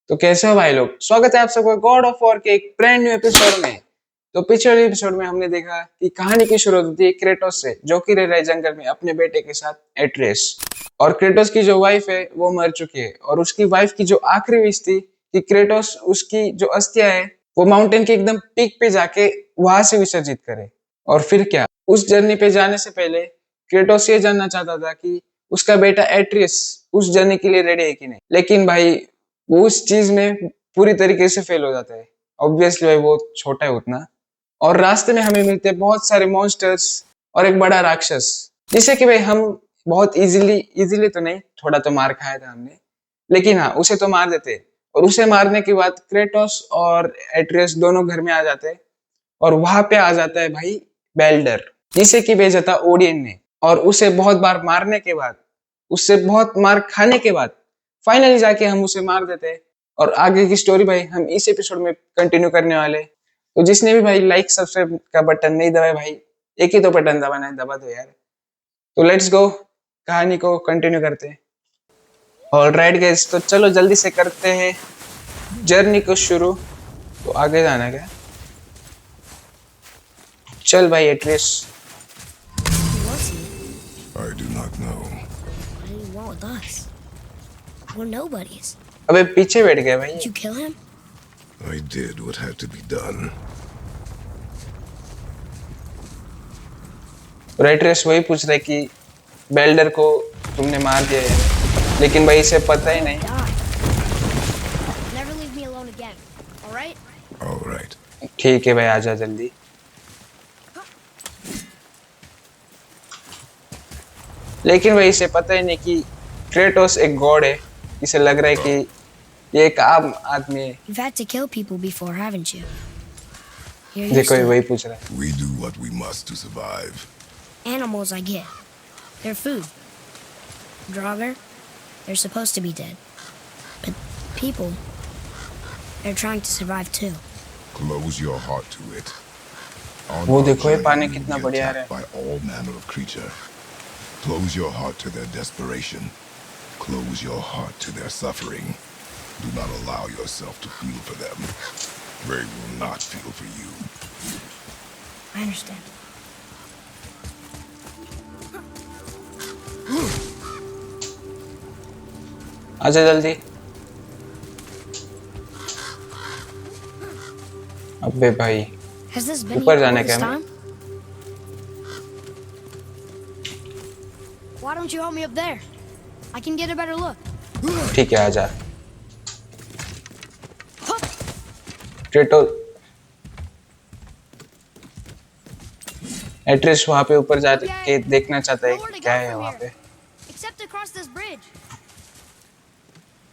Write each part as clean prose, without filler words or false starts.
तो कैसे हो भाई लोग। स्वागत है आप सबका गॉड ऑफ वॉर के एक ब्रांड न्यू एपिसोड में। तो पिछले एपिसोड में हमने देखा कि कहानी की शुरुआत होती है क्रेटोस से, जो कि रह रहा है जंगल में अपने बेटे के साथ एट्रेस। और क्रेटोस की जो वाइफ है वो मर चुकी है, और उसकी वाइफ की जो आखिरी विश थी कि क्रेटोस उसकी जो अस्थियां है वो माउंटेन के एकदम पीक पे जाके वहां से विसर्जित करे। और फिर क्या, उस जर्नी पे जाने से पहले क्रेटोस ये जानना चाहता था कि उसका बेटा एट्रियस उस जर्नी के लिए रेडी है कि नहीं। लेकिन भाई वो उस चीज में पूरी तरीके से फेल हो जाता है। ऑब्वियसली भाई वो छोटा है उतना। और रास्ते में हमें मिलते हैं बहुत सारे मॉन्स्टर्स और एक बड़ा राक्षस, जिसे कि भाई हम बहुत इजीली तो नहीं, थोड़ा तो मार खाया था हमने, लेकिन हाँ उसे तो मार देते। और उसे मारने के बाद क्रेटोस और एट्रियस दोनों घर में आ जाते हैं। और वहां पे आ जाता है भाई बेल्डर, जिसे कि भेजा था ओडियन ने। और उसे बहुत बार मारने के बाद, उससे बहुत मार खाने के बाद फाइनली जाके हम उसे मार देते हैं। और आगे की स्टोरी भाई हम इस एपिसोड में कंटिन्यू करने वाले। तो जिसने भी भाई लाइक सब्सक्राइब का बटन नहीं दबाया भाई, एक ही तो बटन दबाना है, दबा दो यार। तो लेट्स गो, कहानी को कंटिन्यू करते हैं। ऑलराइट गाइस, तो चलो जल्दी से करते हैं जर्नी को शुरू। तो आगे जाना है क्या? चल भाई Atreus. Who was he? I do not know. What did he want with us? We're nobodies. अबे पीछे बैठ गया भाई। Did you kill him? I did what had to be done. Atreus वही पूछ रहा है कि बेल्डर को तुमने मार दिया है, लेकिन भाई इसे पता ही नहीं। Die. Never leave me alone again. All right? All right. ठीक है भाई, आजा जल्दी। लेकिन भाई इसे पता ही नहीं कि क्रेटोस एक गॉड है। इसे लग रहा है कि ये एक आम आदमी है। You've had to kill people before, haven't you? You're used देखो ये to वही it. पूछ रहा है। We do what we must to survive. Animals, I get. They're food. Draugr, they're supposed to be dead. But people, they're trying to survive too. Close your heart to it. On वो our देखो ये journey, पानी we will कितना be बढ़िया attacked है। by all manner of creature. Close your heart to their desperation. Close your heart to their suffering. Do not allow yourself to feel for them. They will not feel for you. I understand. आजा जल्दी। अबे भाई Has this been ऊपर here all जाने this का time? Why don't you help me up there? I can get a better look. ठीक है आजा। क्रेटो एट्रियस वहां पे ऊपर जाके देखना चाहता है Nowhere to क्या go है from वहां here, पे। except across this bridge.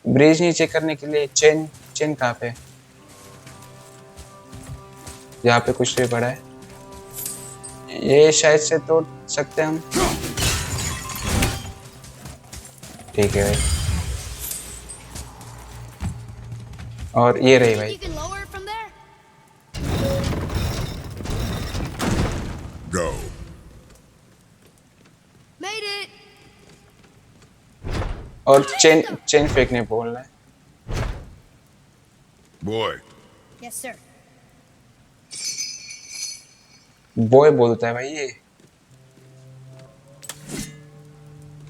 Bridge नीचे करने के लिए चेन चेन कहाँ पे? यहाँ पे कुछ भी पड़ा है, ये शायद से तोड़ सकते हैं हम। ठीक है भाई। और ये रही Think भाई। you can lower it from there? Go. Made it. और चेन चेन फेंकने बोलना है। Boy, Yes, sir. बॉय बोलता है भाई ये।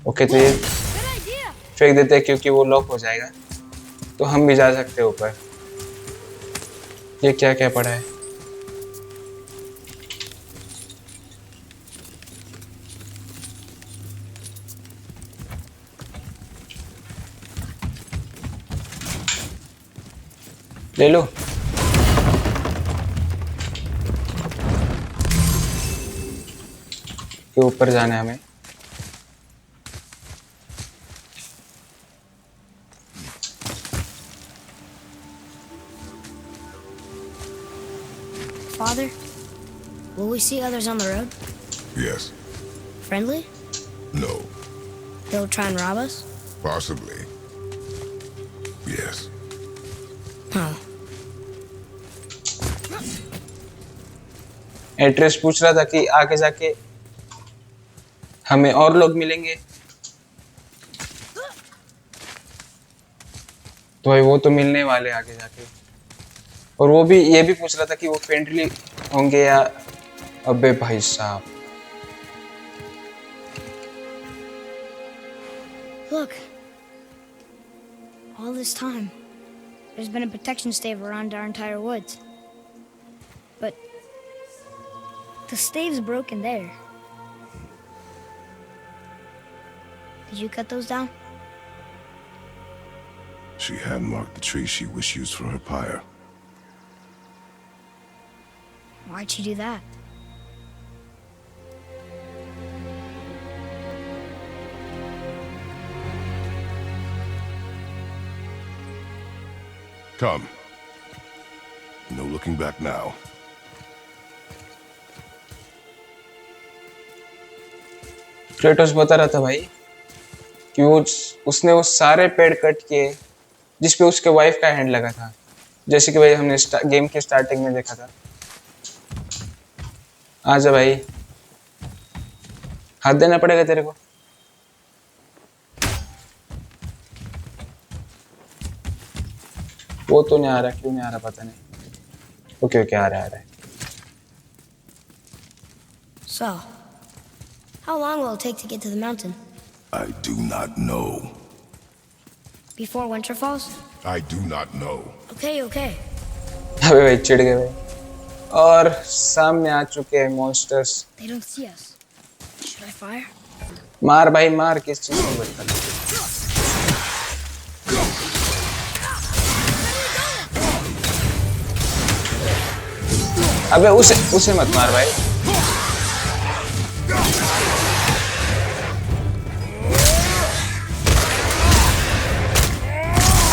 ओके तो ये Good idea. फेंक देते हैं क्योंकि वो लॉक हो जाएगा, तो हम भी जा सकते हैं ऊपर। ये क्या क्या पड़ा है? ले लो। के ऊपर जाना है हमें। Father, will we see others on the road? yes. Friendly? No. They'll try and rob us? Possibly. Yes. Oh. Address पूछ रहा था कि आगे जाके हमें और लोग मिलेंगे। तो भाई वो तो मिलने वाले आगे जाके। और वो भी ये भी पूछ रहा था कि वो फ्रेंडली होंगे या। अबे भाई साहब, Look. All this time, there's been a protection stave around our entire woods. But the stave's broken there. Did you cut those down? She hand marked the tree she wished used for her pyre. Why'd she do that? Come. No looking back now. Kratos बता रहा था भाई कि उसने वो सारे पेड़ cut किए जिसपे उसके वाइफ का हैंड लगा था, जैसे कि भाई हमने गेम के स्टार्टिंग में देखा था। आजा भाई, हाथ देना पड़ेगा तेरे को। वो तो नहीं आ रहा, क्यों नहीं आ रहा पता नहीं। ओके ओके, आ रहा है, आ रहा है। So, how long will it take to get to the mountain? I do not know. Before winter falls? I do not know. Okay, okay. अबे भाई चिढ़ गए भाई। और सामने आ चुके हैं monsters. They don't see us. Should I fire? मार भाई मार, किस चीज को बचता। अबे उसे मत मार भाई।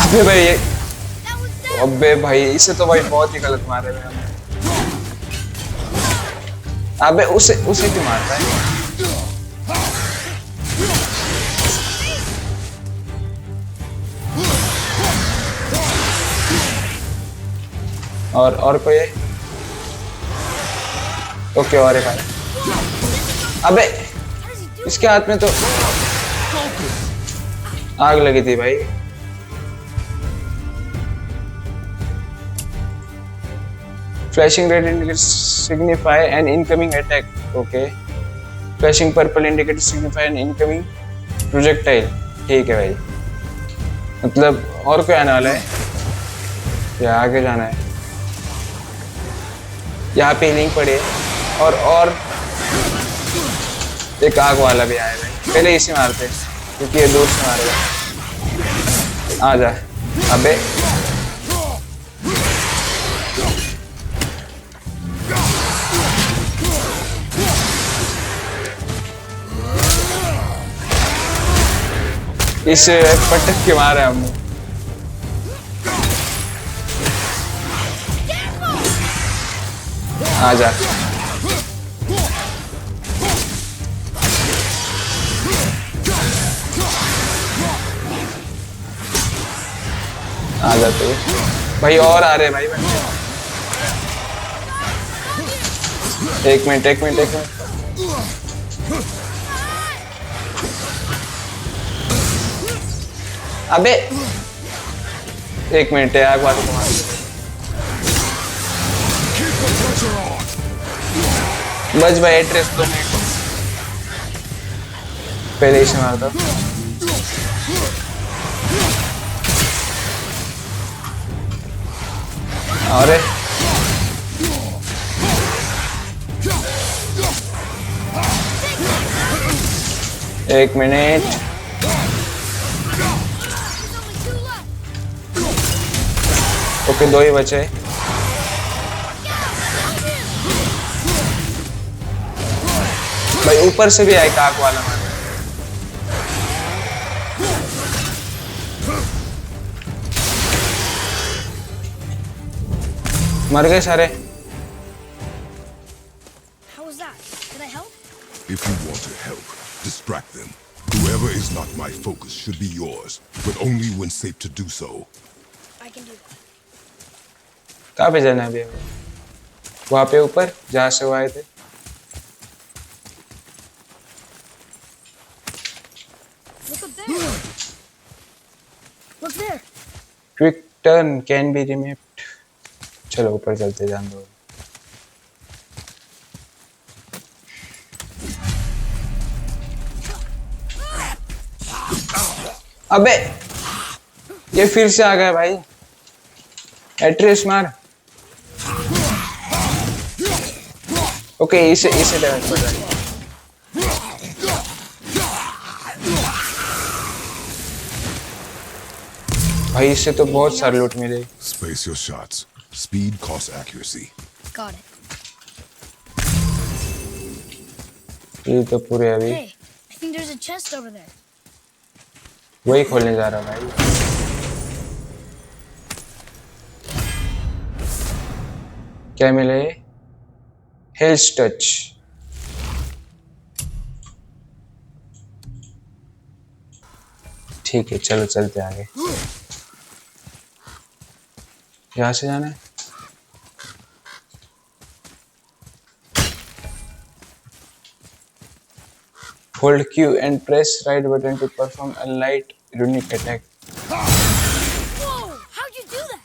अबे भाई ये, अबे भाई इसे तो भाई बहुत ही गलत मारे हुए हमने। अबे उसे क्यों मारता है? और कोई है? ओके, और एक आया। अबे इसके हाथ में तो आग लगी थी भाई। Flashing red indicates signify an incoming attack. Okay. Flashing purple indicates signify an incoming projectile. ठीक है भाई, मतलब और कोई आने वाला है या आगे जाना है? यहाँ पे हीलिंग पड़ी है और एक आग वाला भी आया भाई। पहले इसे मारते क्योंकि ये दूर से मारेगा। आ जा। अबे इस पटक के मारा हमने। आजा। आजा तो भाई, और आ रहे भाई बंदे। एक मिनट। अबे एक मिनट है, आग वाले को मार। बच भाई, एड्रेस दो मिनट, पहले इसे मार दो। अरे एक मिनट। ओके, दो ही बचे। भाई ऊपर से भी आए आग वाला मार। मर गए सारे। How was that? Did I help? If you want to help, distract them. Whoever is not my focus should be yours, but only when safe to do so. I can do that. कहाँ पे जाना है अभी? वहाँ पे ऊपर जहाँ से वो आए थे। Look up there. Look there. Turn can be remapped. चलो ऊपर चलते जान दो। अबे ये फिर से आ गया भाई। एट्रिस मार। ओके इसे डैमेज पड़ रहा है। भाई इससे तो बहुत सारे लूट मिले। Space your shots. Speed costs accuracy. Got it. ये तो पूरे अभी Hey, I think there's a chest over there. वही खोलने जा रहा भाई। क्या मिले? हेल्स टच। ठीक है चलो चलते आगे। यहाँ से जाना है। Hold Q and press right button to perform a light runic attack. Whoa! How'd you do that?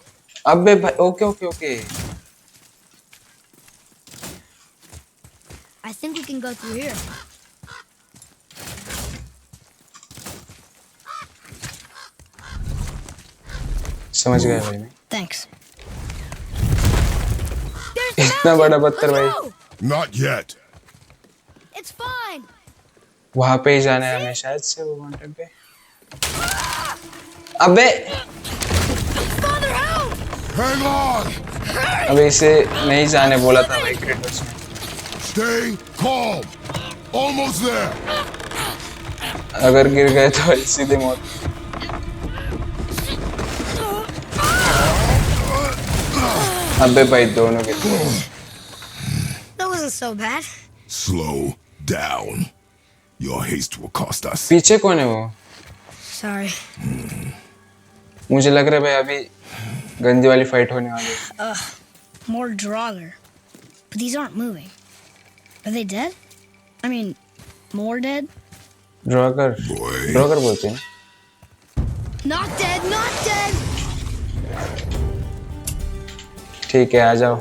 अबे भाई okay okay okay. I think we can go through here. समझ गया भाई मैं। Thanks. इतना बड़ा पत्थर भाई। Not yet. It's fine. वहां पे ही जाना है हमें शायद से वो माउंटेन पे। अबे Father, help! Hang on. अबे इसे नहीं जाने बोला था भाई क्रेटोस ने। Stay calm. Almost there. अगर गिर गए तो सीधे मौत। अबे भाई दोनों के That wasn't so bad. Slow down. Your haste will cost us. पीछे कौन है वो? Sorry. मुझे लग रहा है भाई अभी गंदी वाली फाइट होने वाली है। More Draugr. But these aren't moving. Are they dead? I mean, more dead? ड्रॉगर Boy. ड्रॉगर बोलते हैं। Not dead, not dead! ठीक है आ जाओ।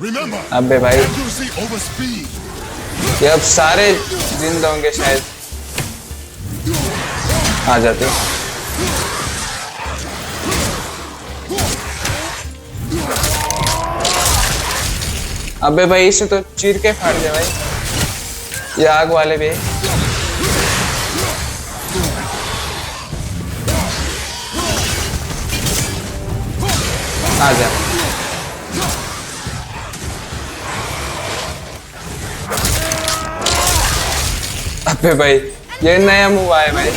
Remember. अबे भाई Accuracy over speed. ये अब सारे जिंदा होंगे शायद। आ जाते। अबे भाई इसे तो चीर के फाड़ दे भाई। ये आग वाले भी। आ जा। अबे भाई ये नया मूव आया भाई।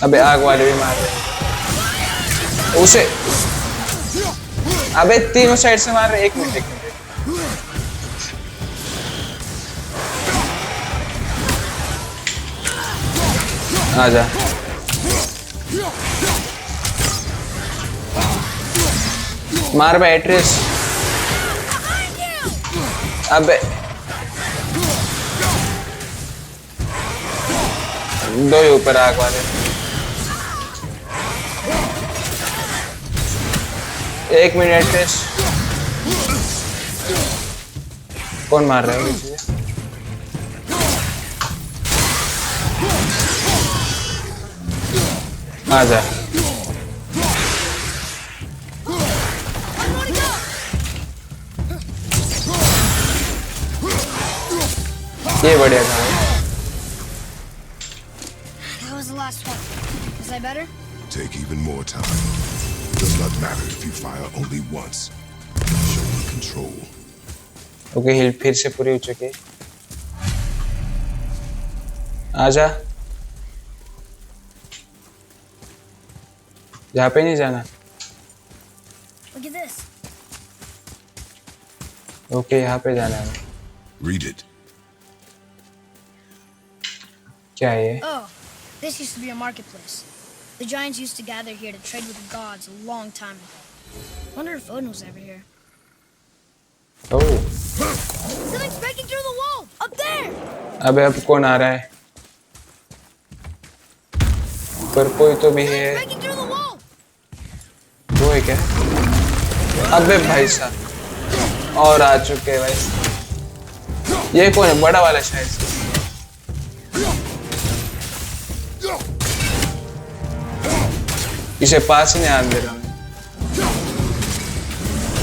अबे आग वाले भी मार रहे हैं उसे। अबे तीनों साइड से मार रहे। एक मिनट आ जा। मार भाई एट्रिस। अबे दो ही ऊपर आग वाले। एक मिनट एट्रिस। कौन मार रहा है मुझे? आ जा। ये बढ़िया था भाई। That was the last one. Is I better? Take even more time. Does not matter if you fire only once. Show me control. Okay hill फिर से पूरी हो चुकी है। आजा। यहाँ पे नहीं जाना। Look at this. ओके यहाँ पे जाना है। Read it. क्या है ये? Oh, this used to be a marketplace. The giants used to gather here to trade with the gods a long time ago. Wonder if Odin was ever here. Oh Something's breaking through the wall! Up there! अबे अब कौन आ रहा है? पर कोई तो भी है। Breaking through the wall. वो है क्या? अबे भाई साहब और आ चुके हैं भाई। ये कौन है? बड़ा वाला शायद से। इसे पास ही नहीं आने दे रहा मैं।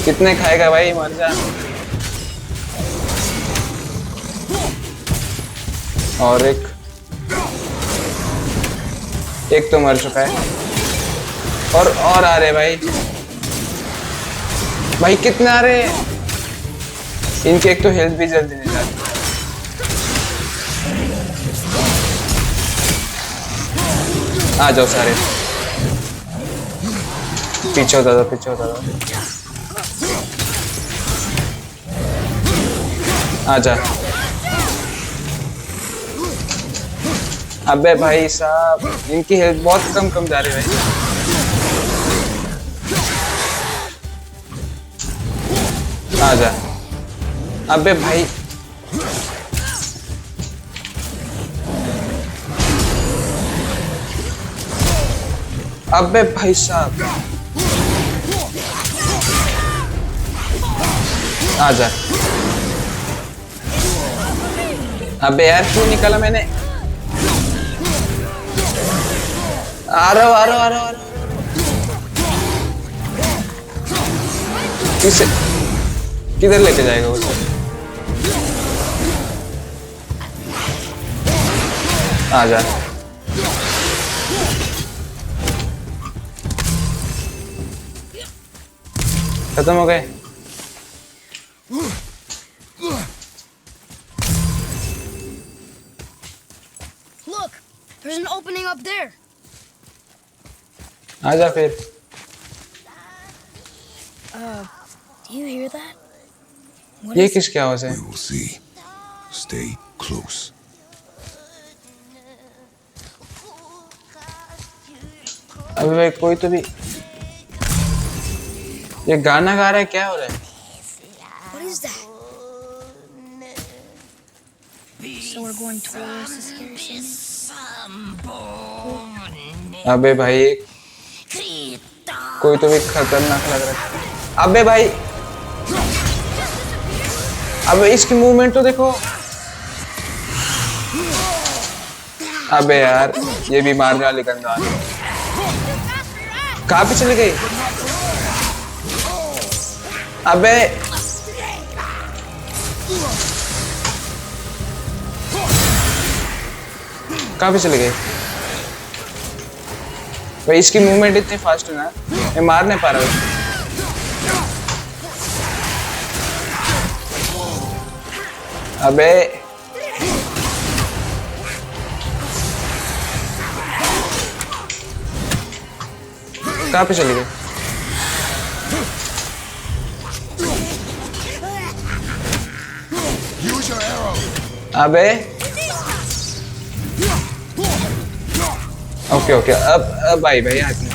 कितने खाएगा भाई? मर जा। और एक तो मर चुका है। और आ रहे भाई। भाई कितने आ रहे हैं? इनके एक तो हेल्थ भी जल्दी नहीं जाती। आ जाओ सारे। पीछे होता था, पीछे होता था। आजा। अबे भाई साहब इनकी हेल्थ बहुत कम जा रही है भाई। आजा। अबे भाई अबे भाई साहब आजा। अबे यार क्यों निकाला मैंने? आ रहा हूँ। किसे किधर लेके जाएगा उसे? आजा। खत्म हो गए। Look, there's an opening up there. आजा फिर। Do you hear that? What ये is किसकी आवाज है? We will see. Stay close. अबे भाई कोई तो भी ये गाना गा रहा है। क्या हो रहा है? What is that? So we're going towards the scary scene. अबे भाई कोई तो भी खतरनाक लग रहा है। अबे भाई अबे इसकी मूवमेंट तो देखो। अबे यार ये भी मारने वाली गंदा है। कहाँ पे चली गई? अबे कहाँ पे चली गई? भाई इसकी मूवमेंट इतनी फास्ट है ना, मैं मार नहीं पा रहा हूँ। अबे कहाँ पे चली गई? Use your arrow. अबे ओके अब भाई हाथ में।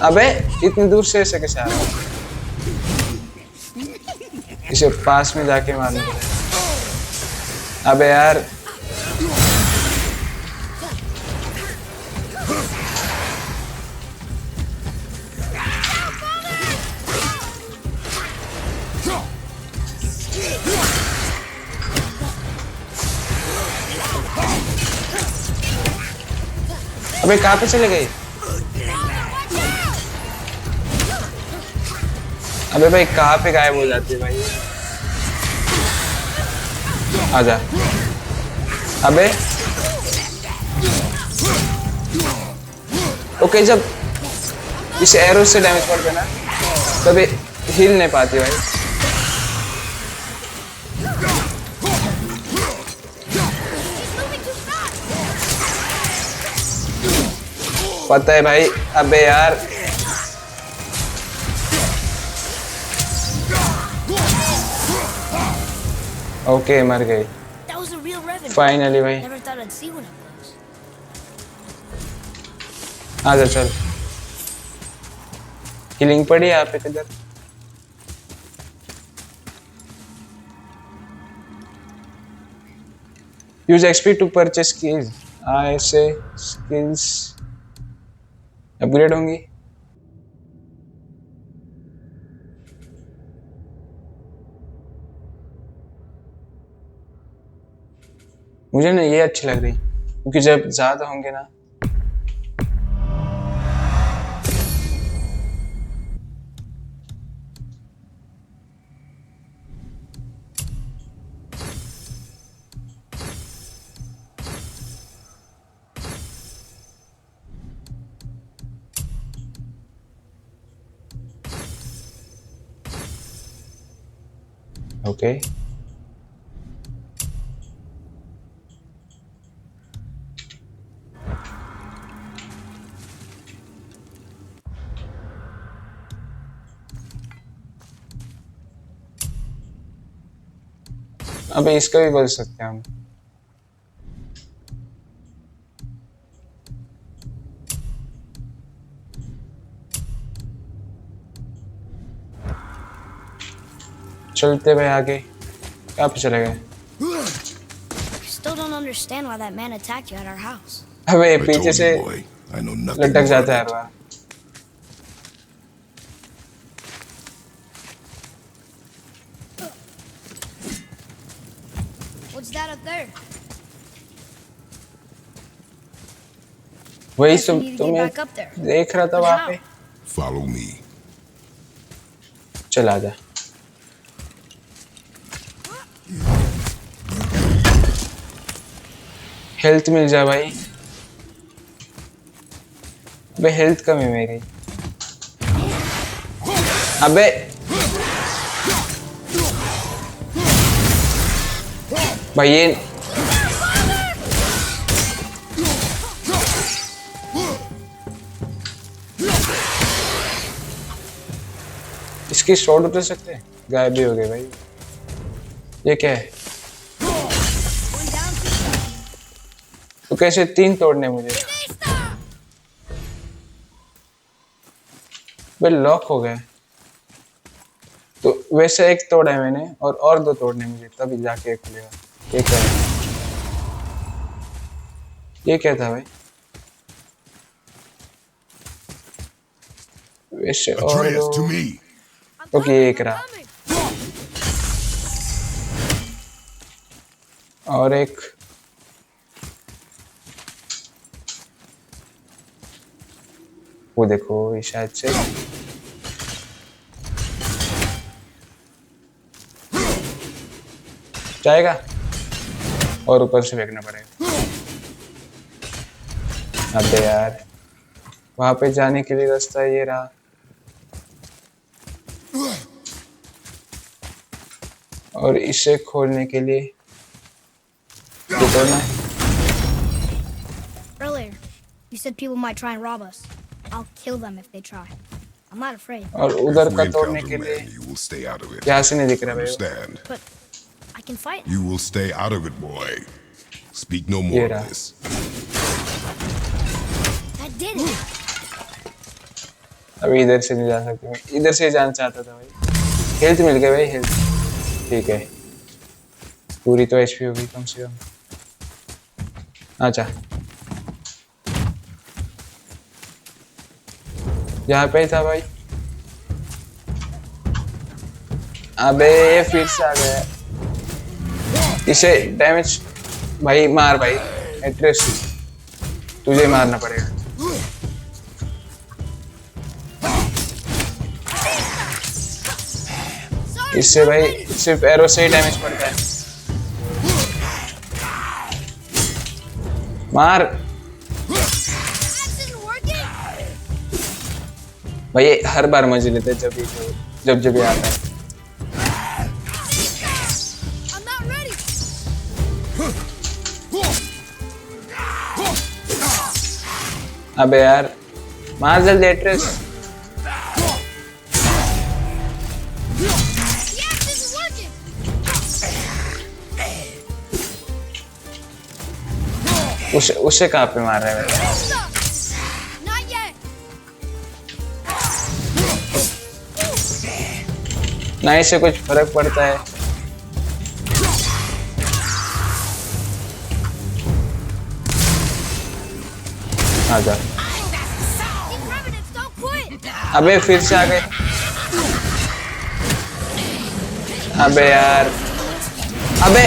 अबे इतनी दूर से ऐसे कैसे आ रहा है? इसे पास में जाके मारना पड़ेगा। अबे यार अबे कहाँ पे चले गए? अबे भाई कहाँ पे गायब हो जाती है भाई? आजा। अबे ओके जब इस एरो से डैमेज पड़ता है ना तब ये हिल नहीं पाती भाई। पता है भाई। अबे यार ओके मर गई That was a real revenue. Finally भाई। Never thought I'd see one of those. आजा चल। हीलिंग पड़ी है यहाँ पे किधर? Use XP to purchase skills. ऐसे स्किल्स अपग्रेड होंगी। मुझे ना ये अच्छी लग रही, क्योंकि जब ज्यादा होंगे ना ओके अबे इसका भी बोल सकते हैं हम। चलते भाई आगे। कहाँ पे चले गए? I still don't understand why that man attacked you at our house. अबे I पीछे told से you, boy. I know nothing लटक more जाता है of her it. Bar. What's that up there? वही Guess we सब need to get तुम्हें back up there. देख रहा था But वहां how? पे। Follow me. चला जा। हेल्थ मिल जा भाई। अबे हेल्थ कम है मेरी। अबे भाई ये इसकी शॉट उतर सकते हैं? गायब भी हो गए भाई। ये क्या है? तो कैसे 3 तोड़ने मुझे? भाई लॉक हो गया। तो वैसे एक तोड़ा है मैंने और 2 तोड़ने मुझे, तभी जाके एक खुलेगा। ये क्या है? ये क्या था भाई? वैसे और Atreus, to 2। me. ओके ये एक रहा और एक। वो देखो ये शायद से जाएगा और ऊपर से फेंकना पड़ेगा। अबे यार वहां पे जाने के लिए रास्ता ये रहा। और इसे खोलने के लिए ये तोड़ना है। Earlier, you said people might try and rob us. I'll kill them if they try. I'm not afraid, और उधर If का we तोड़ने encounter के लिए men, you will stay out of it. यहाँ से नहीं दिख रहा भाई वो। Understand? but I can fight. You will stay out of it, boy. Speak no more Yeah. of this. That did it. अभी इधर से नहीं जा सकते। मैं इधर से जाना चाहता था भाई। हेल्थ मिल गया भाई, हेल्थ ठीक है। पूरी तो एचपी होगी कम से कम। अच्छा यहाँ पे ही था भाई। अबे फिर से आ गया। इसे डैमेज भाई मार भाई। एट्रेस तुझे मारना पड़ेगा। इससे भाई सिर्फ एरो से ही डैमेज पड़ता है। मार भाई। ये हर बार मजे लेते हैं जब ये आता है। I'm not ready. अबे यार मार जल्दी Atreus. Yes, this is working. उसे कहाँ पे मार रहा है भाई? Stop. Not yet. ना इससे कुछ फर्क पड़ता है। आजा। These revenants don't quit! अबे फिर से आ गए। अबे यार, अबे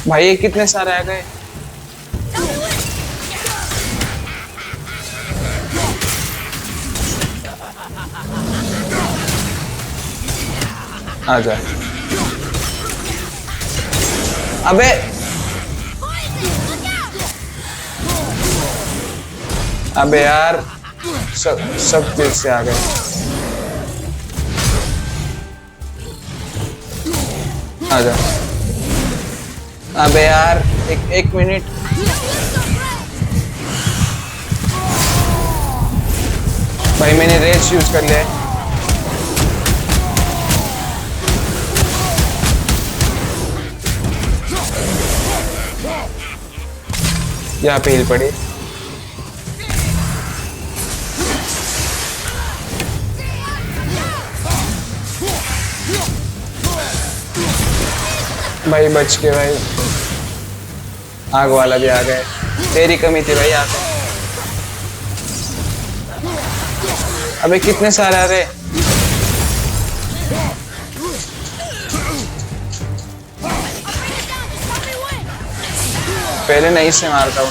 भाई ये कितने सारे आ गए। आजा। अबे अबे यार, सब तेज से आ गए। आजा। अबे यार, एक मिनट। भाई मैंने रेस यूज कर लिया है। यहाँ पे हिल पड़ी। भाई बच के भाई। आग वाला भी आ गए। तेरी कमी थी भाई आग। अबे कितने सारे आ रहे। पहले नहीं से मारता हूँ।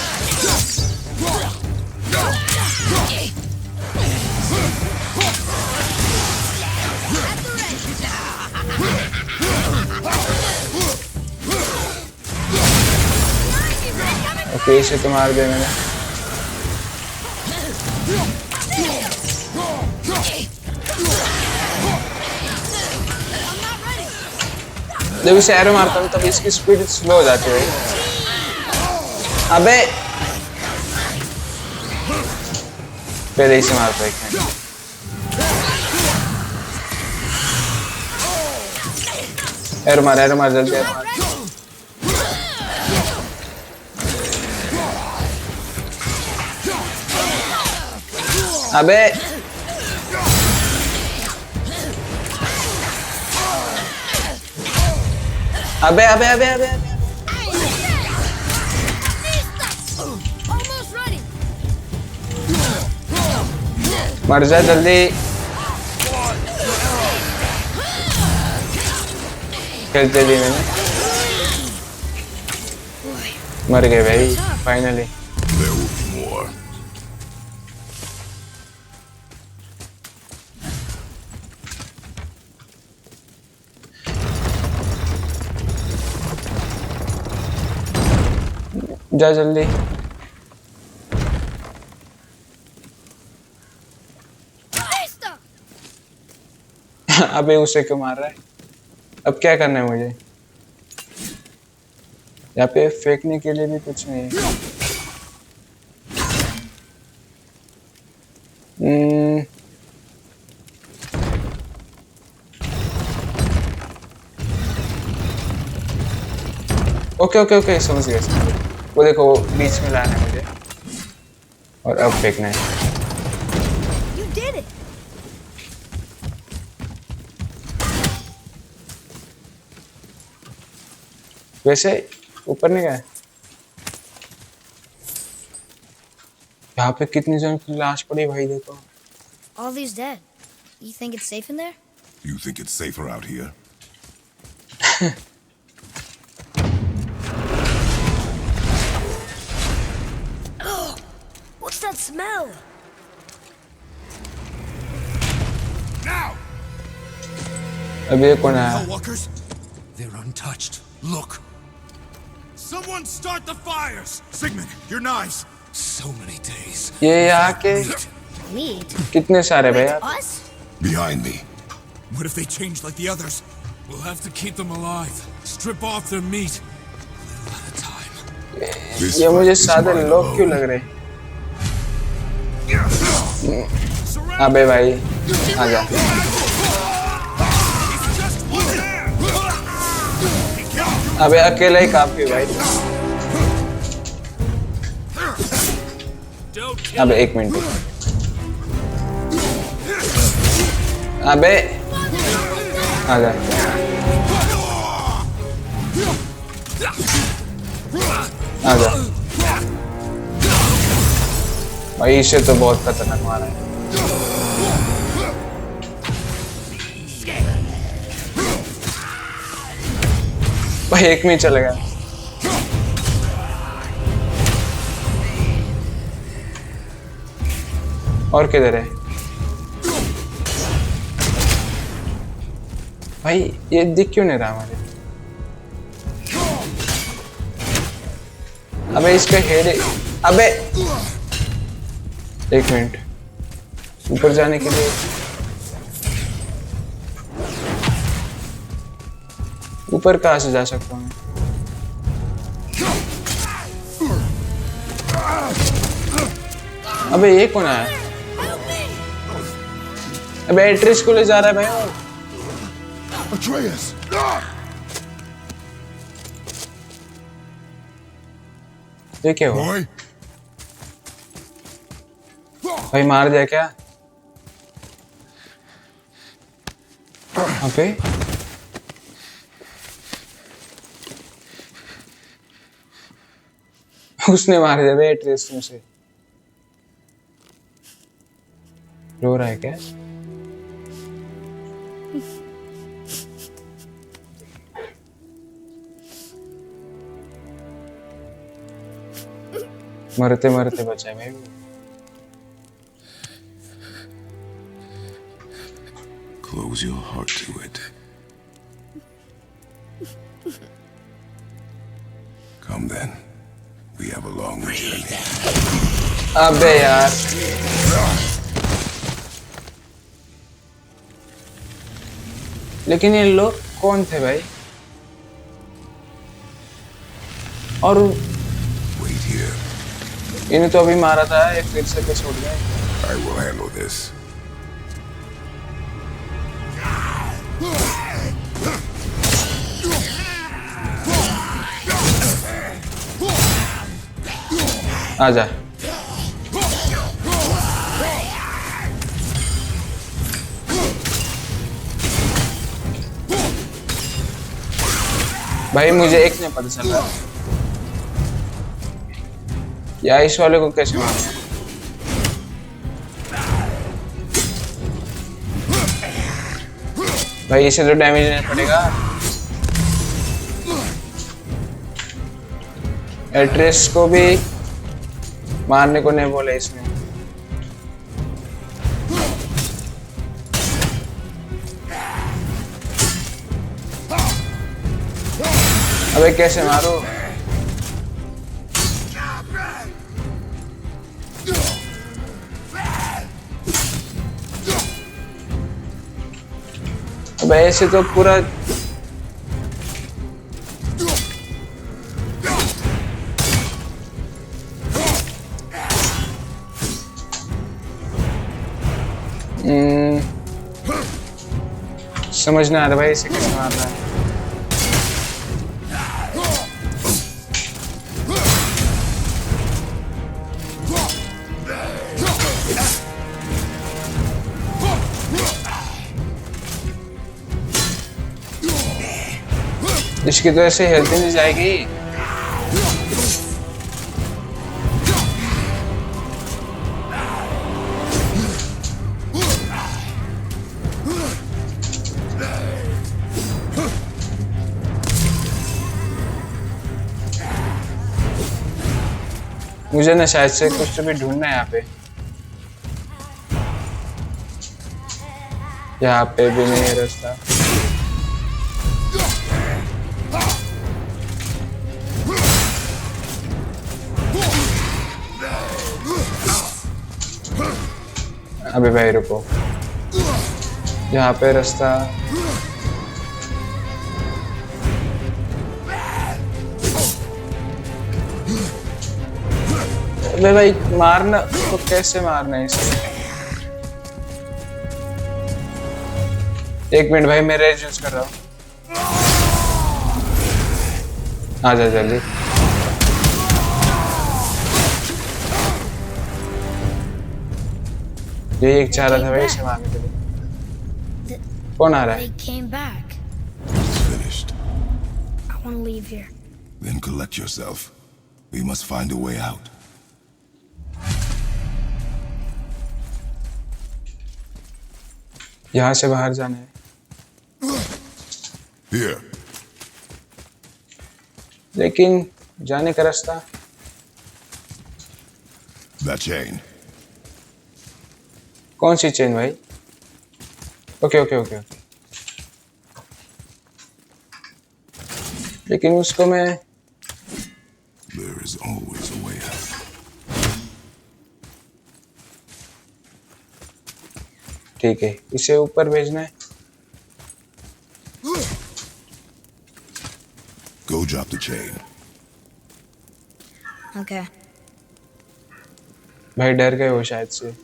ओके, इसे तो मार दिया मैंने। जब इसे एरो मारता हूँ तब इसकी स्पीड स्लो हो जाती है। अबे पहले इसे मारता है। एरो मार जल्दी एरो मार। अबे अबे अबे अबे अबे मर जा जल्दी। खेलते दी मैंने। मर गए भाई finally. There will be more. जा जल्दी। अबे उसे क्यों मार रहा है। अब क्या करना है मुझे। यहाँ पे फेंकने के लिए भी कुछ नहीं है। ओके ओके ओके, समझ गया। वो देखो वो बीच में लाना है मुझे और अब फेंकना है। You did it. वैसे ऊपर नहीं गया। यहाँ पे कितनी जन की लाश पड़ी भाई देखो। All these dead. You think it's safe in there? You think it's safer out here? What's that smell? Now! अब ये कौन है। Hellwalkers? They're untouched. Look. Someone start the fires! Sigmund, your knives! So many days. ये यहाँ के Meat? कितने सारे भाई। Us? Behind me. What if they change like the others? We'll have to keep them alive. Strip off their meat. A little at a time. This ये fight मुझे is सादे mine लोग क्यों alone. लग रहे। Surround अबे भाई आजा। just one man! अबे अकेला ही काफी है भाई। Don't kill अबे एक मिनट। अबे आजा। आजा। भाई इसे तो बहुत खतरनाक मारा है। भाई एक में ही चला गया। और किधर है भाई? ये दिख क्यों नहीं रहा हमारे? अबे इसका हेड, अबे एक मिनट, ऊपर जाने के लिए ऊपर कहाँ से जा सकता हूँ? अबे ये कौन आया? अबे एट्रिस को ले जा रहा है भाई। Atreus! ये क्या हुआ? Boy, भाई मार दिया क्या? अबे उसने मार दिया भाई एट्रिस से। रो रहा है क्या? मरते मरते बचा है भाई वो। close your heart to it. Come then. We have a long journey. अबे यार लेकिन ये लोग कौन थे भाई? और Wait here. इन्हें तो अभी मारा था, ये फिर से कुछ हो गया। I will handle this. आजा। भाई मुझे एक नहीं पता चल रहा या इस वाले को कैसे मारना है। भाई इसे तो डैमेज नहीं पड़ेगा। एट्रेस को भी मारने को नहीं बोले इसमें। अबे कैसे मारो? अब ऐसे तो पूरा समझ ना आ रहा भाई इसे कैसे मारना है। इसकी तो ऐसे हेल्थ नहीं जाएगी। मुझे ना शायद से कुछ तो भी ढूंढना है यहाँ पे। यहाँ पे भी नहीं है रास्ता। अबे भाई रुको, यहाँ पे रास्ता। अबे भाई मारना तो कैसे मारना है इसे? एक मिनट भाई मैं रेज यूज कर रहा हूँ। आ जा जल्दी। ये एक चाह रहा था भाई इसे मारने के लिए। कौन आ रहा है? They came back. It's finished. I want to leave here. Then collect yourself. We must find a way out. यहाँ से बाहर जाना है। Here. लेकिन जाने का रास्ता। That chain. कौन सी चेन भाई? Okay okay okay okay. लेकिन उसको मैं There is always a way out. ठीक है, इसे ऊपर भेजना है। Go drop the chain. Okay. भाई डर गए वो शायद से।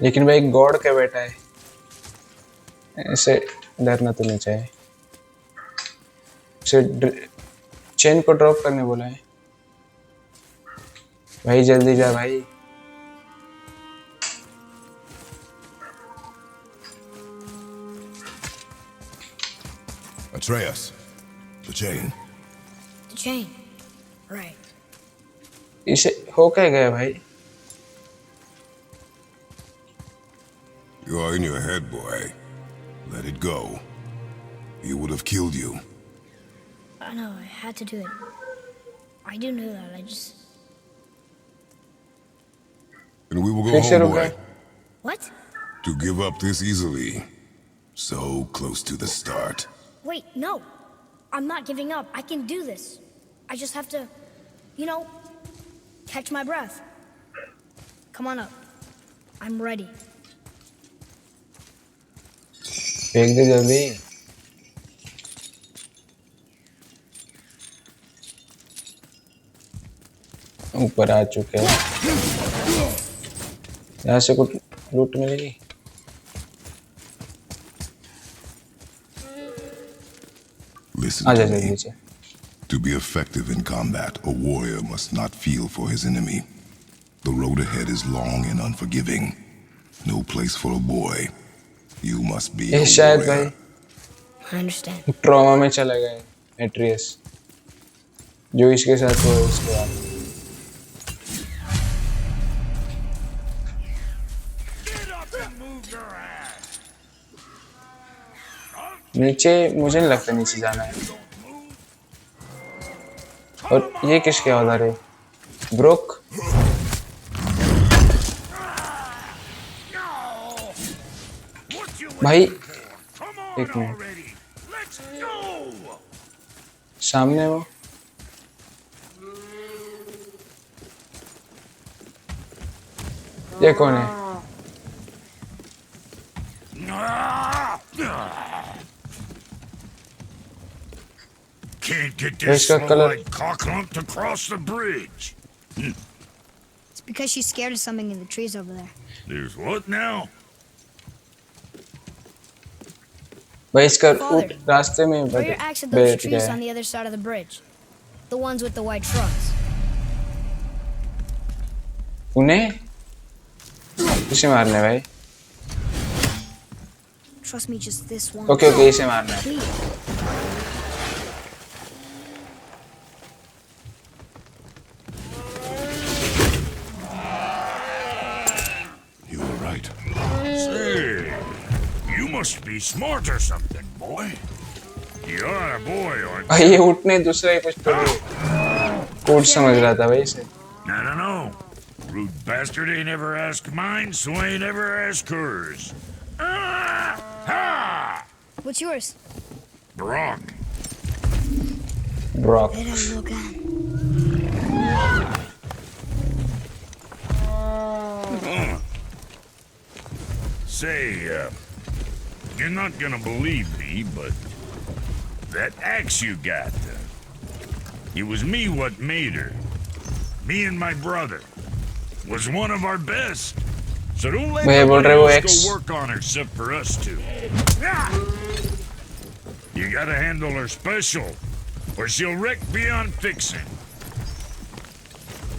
लेकिन भाई गॉड का बेटा है, ऐसे डरना तो नहीं चाहिए। चेन को ड्रॉप करने बोला है। भाई जल्दी जा भाई। Atreus. The chain. The chain. Right. इसे हो क्या गया भाई? You are in your head, boy. Let it go. He would have killed you. I know, I had to do it. I do know that, I just... And we will go फिर से home, रुक boy. गए। What? To give up this easily. So close to the start. Wait, no. I'm not giving up. I can do this. I just have to, you know, catch my breath. Come on up. I'm ready. फेंक दे जल्दी। ऊपर आ चुके हैं। यहाँ से कुछ लूट मिलेगी। Listen आ जा to जल्दी me. से। To be effective in combat, a warrior must not feel for his enemy. The road ahead is long and unforgiving. No place for a boy. You must be ये a शायद warrior. भाई I understand. Trauma में चला गया है Atreus, जो इसके साथ हुआ उसके बाद। नीचे मुझे नहीं लगता नीचे जाना है। और ये किसके औजार है? ब्रुक। भाई एक मिनट, सामने वो ये कौन है? Can't get There's this got color. slow-eyed cocklump to cross the bridge. It's because she's scared of something in the trees over there. There's what now? भाई इसका Father, ऊट रास्ते में Throw your axe at those बैठ trees गया on है। the other side of the bridge. The ones with the white shrubs. उन्हें इसे मारना है भाई। Trust me, just this one. Okay okay, इसे मारना है। Please. You were right. Say, you must be smart or something, boy. You're a boy, aren't you? भाई ये ऊट ने दूसरा ही कुछ तो ऊट समझ रहा था भाई इसे। I don't know. Rude bastard ain't ever asked mine, so I ain't ever asked hers. Ah! Ha! What's yours? Brock. Brock. Let him look at. Say, you're not gonna believe me, but that axe you got, it was me what made her. Me and my brother. Was one of our best. So don't let भैया बोल nobody रहे वो else ex- go work on her except for us two. Ah! You gotta handle her special, or she'll wreck beyond fixing.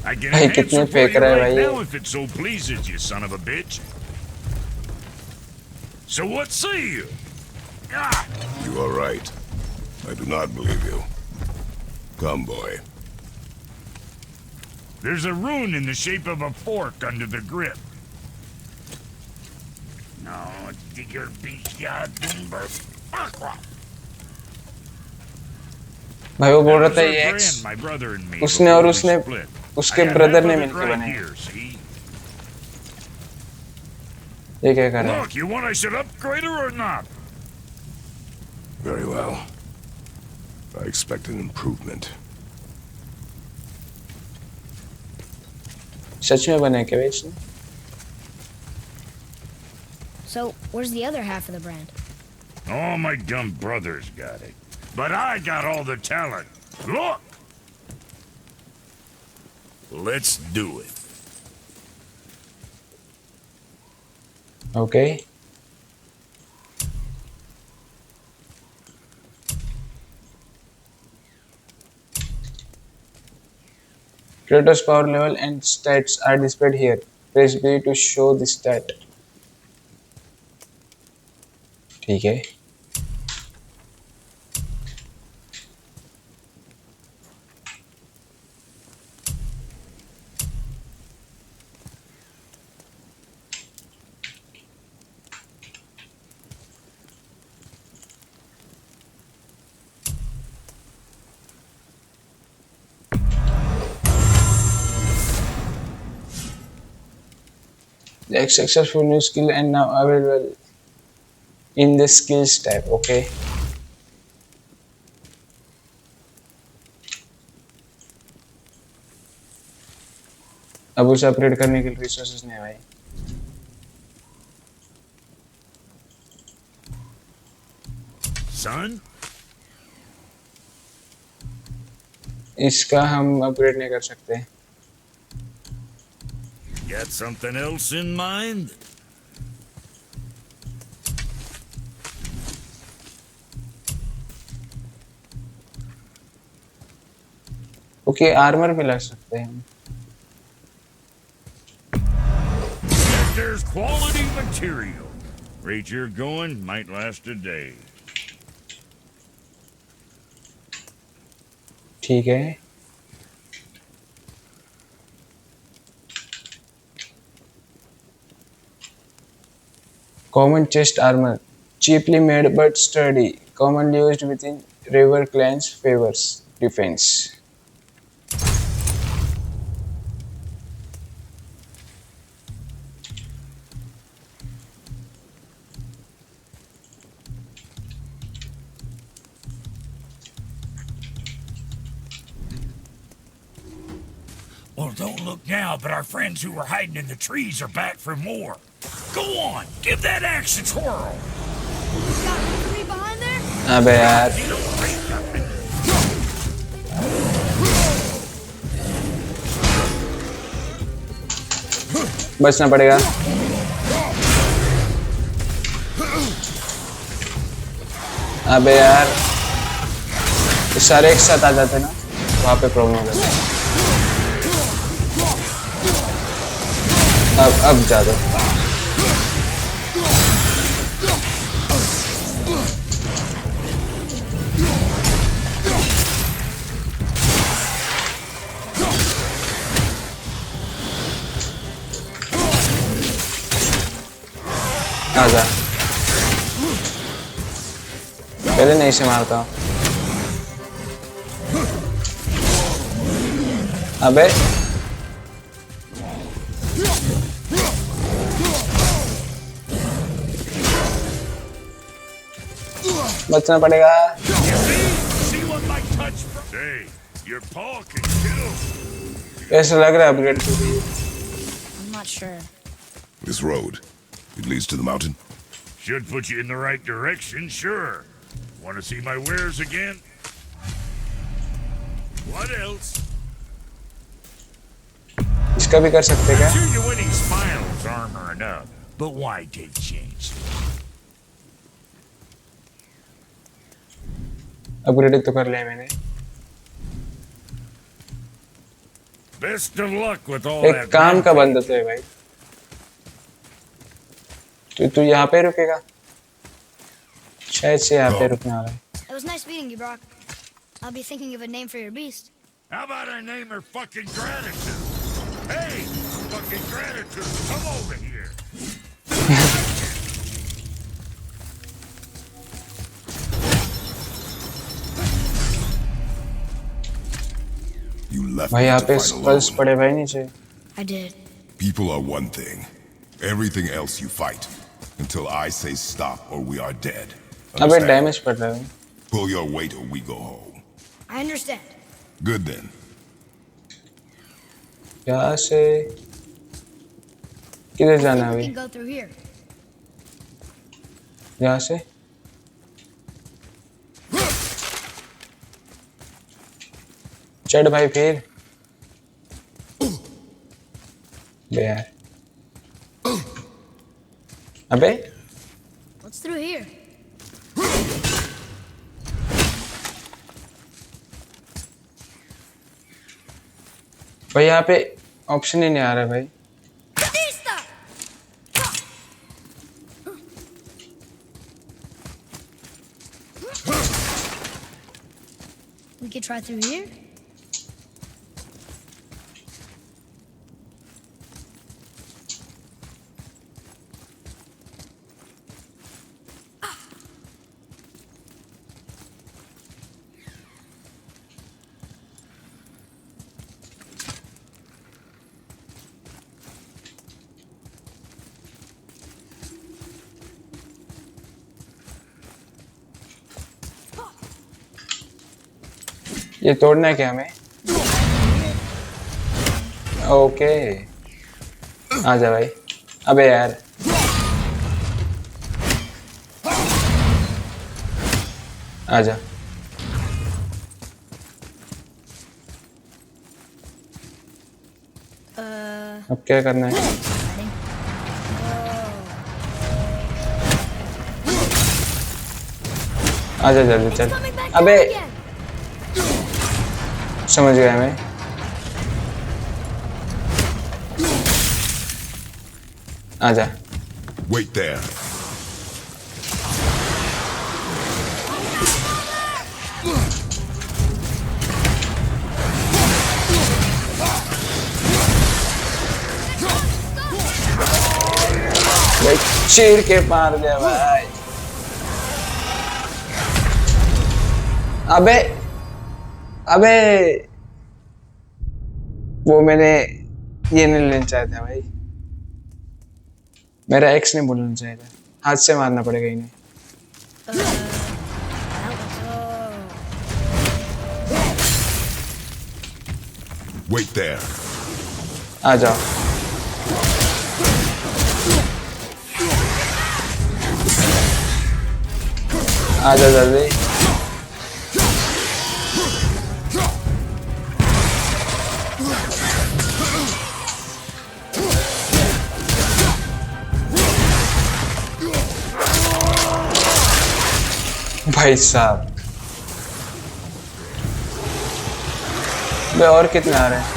I can भाई enhance कितने her for फेंक you रहा है right भाई ये। now if it so pleases you, son of a bitch. So what say you? Ah, You are right. I do not believe you. Come, boy. there's a rune in the shape of a fork under the grip. No, digger भाई वो बोल रहा था Our ये grand, x my brother and me. उसने और before we उसने split. उसके I have ब्रदर half ने of it मिलकर right बनाया। here, see? ये क्या कर रहा है? Look, you want I should upgrade her or not? Very well. I expect an improvement. सच में बने क्या इसने? So, where's the other half of the brand? All my dumb brothers got it. But I got all the talent. Look! Let's do it. Okay. Kratos power level and stats are displayed here. Press B to show the stat. ठीक है। The successful new skill and now available in the skills tab. Okay. अब उसे upgrade करने के लिए resources नहीं है भाई। Son? इसका हम अपग्रेड नहीं कर सकते। Got something else in mind? Okay armour भी ला सकते हैं हम। There's quality material. Rate you're going might last a day. ठीक है। Common chest armor, cheaply made but sturdy, commonly used within river clans favors defense. Well, don't look now, but our friends who were hiding in the trees are back for more. Go on, give that axe a twirl. Got three behind there? अबे यार बचना पड़ेगा। अबे यार ये सारे एक साथ आ जाते ना वहाँ पे प्रॉब्लम हो जाती है। अब जा दो। आजा पहले नहीं से मारता हूँ। अबे बचना पड़ेगा। See what my touch from. Say, your paw can kill. ऐसा लग रहा है upgrade to be। I'm not sure. This road, it leads to the mountain. Should put you in the right direction, sure. Want to see my wares again? What else? इसका भी कर सकते क्या? Sure, your winning smile's armor enough, but why take change? Upgrade तो कर लिया मैंने। Best of luck with all एक that. काम का mounting. बंद तो है भाई। तू यहाँ पे रुकेगा? शायद से यहाँ पे रुकने वाला है। It was nice meeting you, Brock. I'll be thinking of a name for your beast. How about I name her fucking Gratitude? Hey, fucking Gratitude, come over here. You left भाई me यहाँ to पे fight sculls alone. पड़े भाई नीचे। I did. People are one thing. Everything else you fight. Until I say stop or we are dead. अबे Understand? Damage पड़ रहा है। Pull your weight or we go home. I understand. Good then. यहाँ से किधर I जाना है think we अभी? can go through here. यहाँ से चढ़ भाई फिर। बे यार अबे What's through here? भाई यहाँ पे ऑप्शन ही नहीं आ रहा भाई। Batista! We could try through here. ये तोड़ना है क्या हमें? ओके आजा भाई। अबे यार आजा। अब क्या करना है? आजा जल्दी चल। Coming back अबे down again. समझ गया मैं। आजा। Wait there. भाई चीर के मार दिया भाई। अबे अबे वो मैंने ये नहीं लेना चाहता था भाई। मेरा एक्स नहीं बोलना चाहिए था। हाथ से मारना पड़ेगा इन्हें। Wait there. आ जाओ। आ जाओ जल्दी। भाई साहब बे और कितने आ रहे हैं?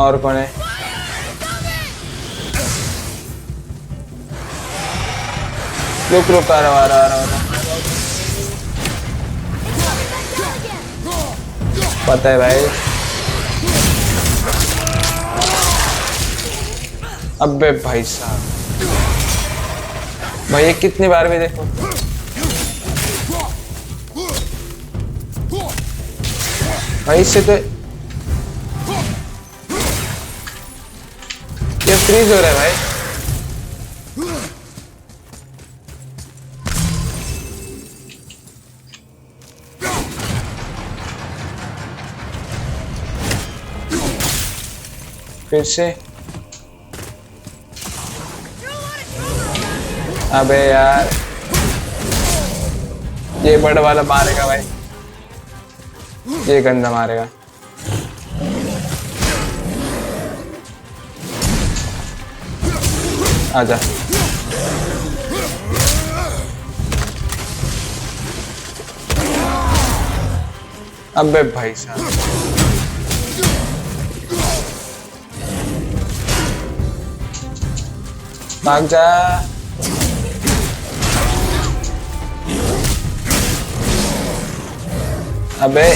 और कौन है? रुक रुक आ रहा आ रहा आ रहा। पता है भाई। अबे भाई साहब भाई ये कितनी बार भी देखो। भाई इससे तो ये फ्रीज हो रहा है भाई। फिर से अबे यार ये बड़ा वाला मारेगा भाई। ये गंदा मारेगा। आजा। अबे भाई साहब भाग जा। अबे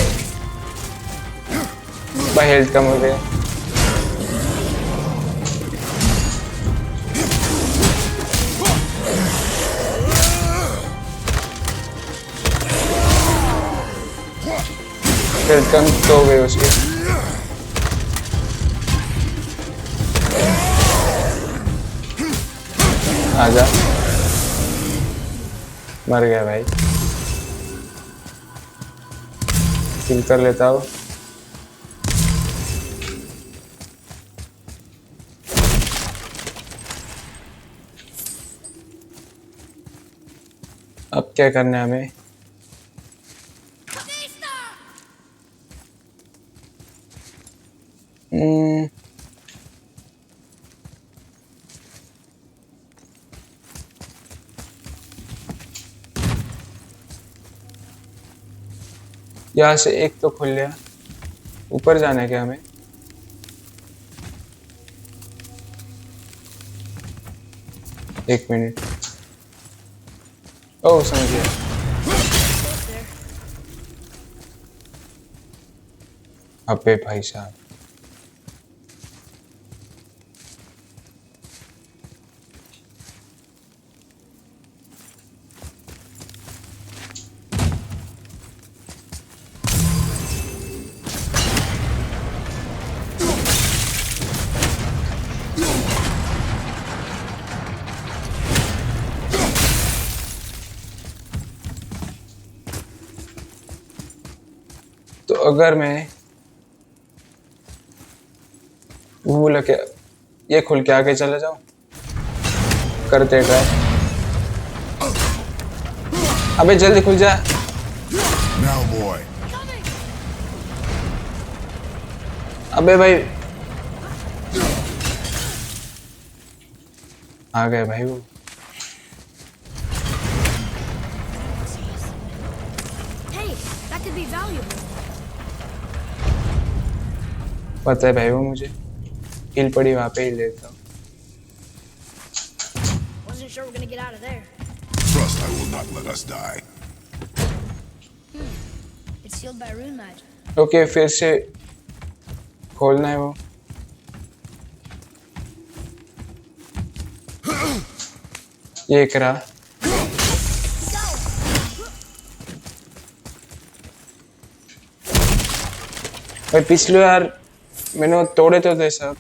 भाई हेल्थ कम हो गया। हेल्थ कम तो हो गई उसकी। आजा, मर गया भाई। किल कर लेता हूँ। अब क्या करना है हमें? यहाँ से एक तो खुल लिया। ऊपर जाना है क्या हमें? एक मिनट। ओह समझ गया। अबे भाई साहब, तो अगर मैं वो बोला क्या, ये खुल के आगे चले जाओ, करते ट्राई। अबे जल्दी खुल जा। Now, boy. अबे भाई आ गए भाई वो। Hey, that could be valuable. पता है भाई वो मुझे। हिल पड़ी वहां पे ही लेता हूँ। Wasn't sure we're gonna get out of there. Trust I will not let us die. It's sealed by rune magic. Okay फिर से खोलना है वो। ये करा। भाई पिछले यार मैंने वो तोड़े तो थे सब।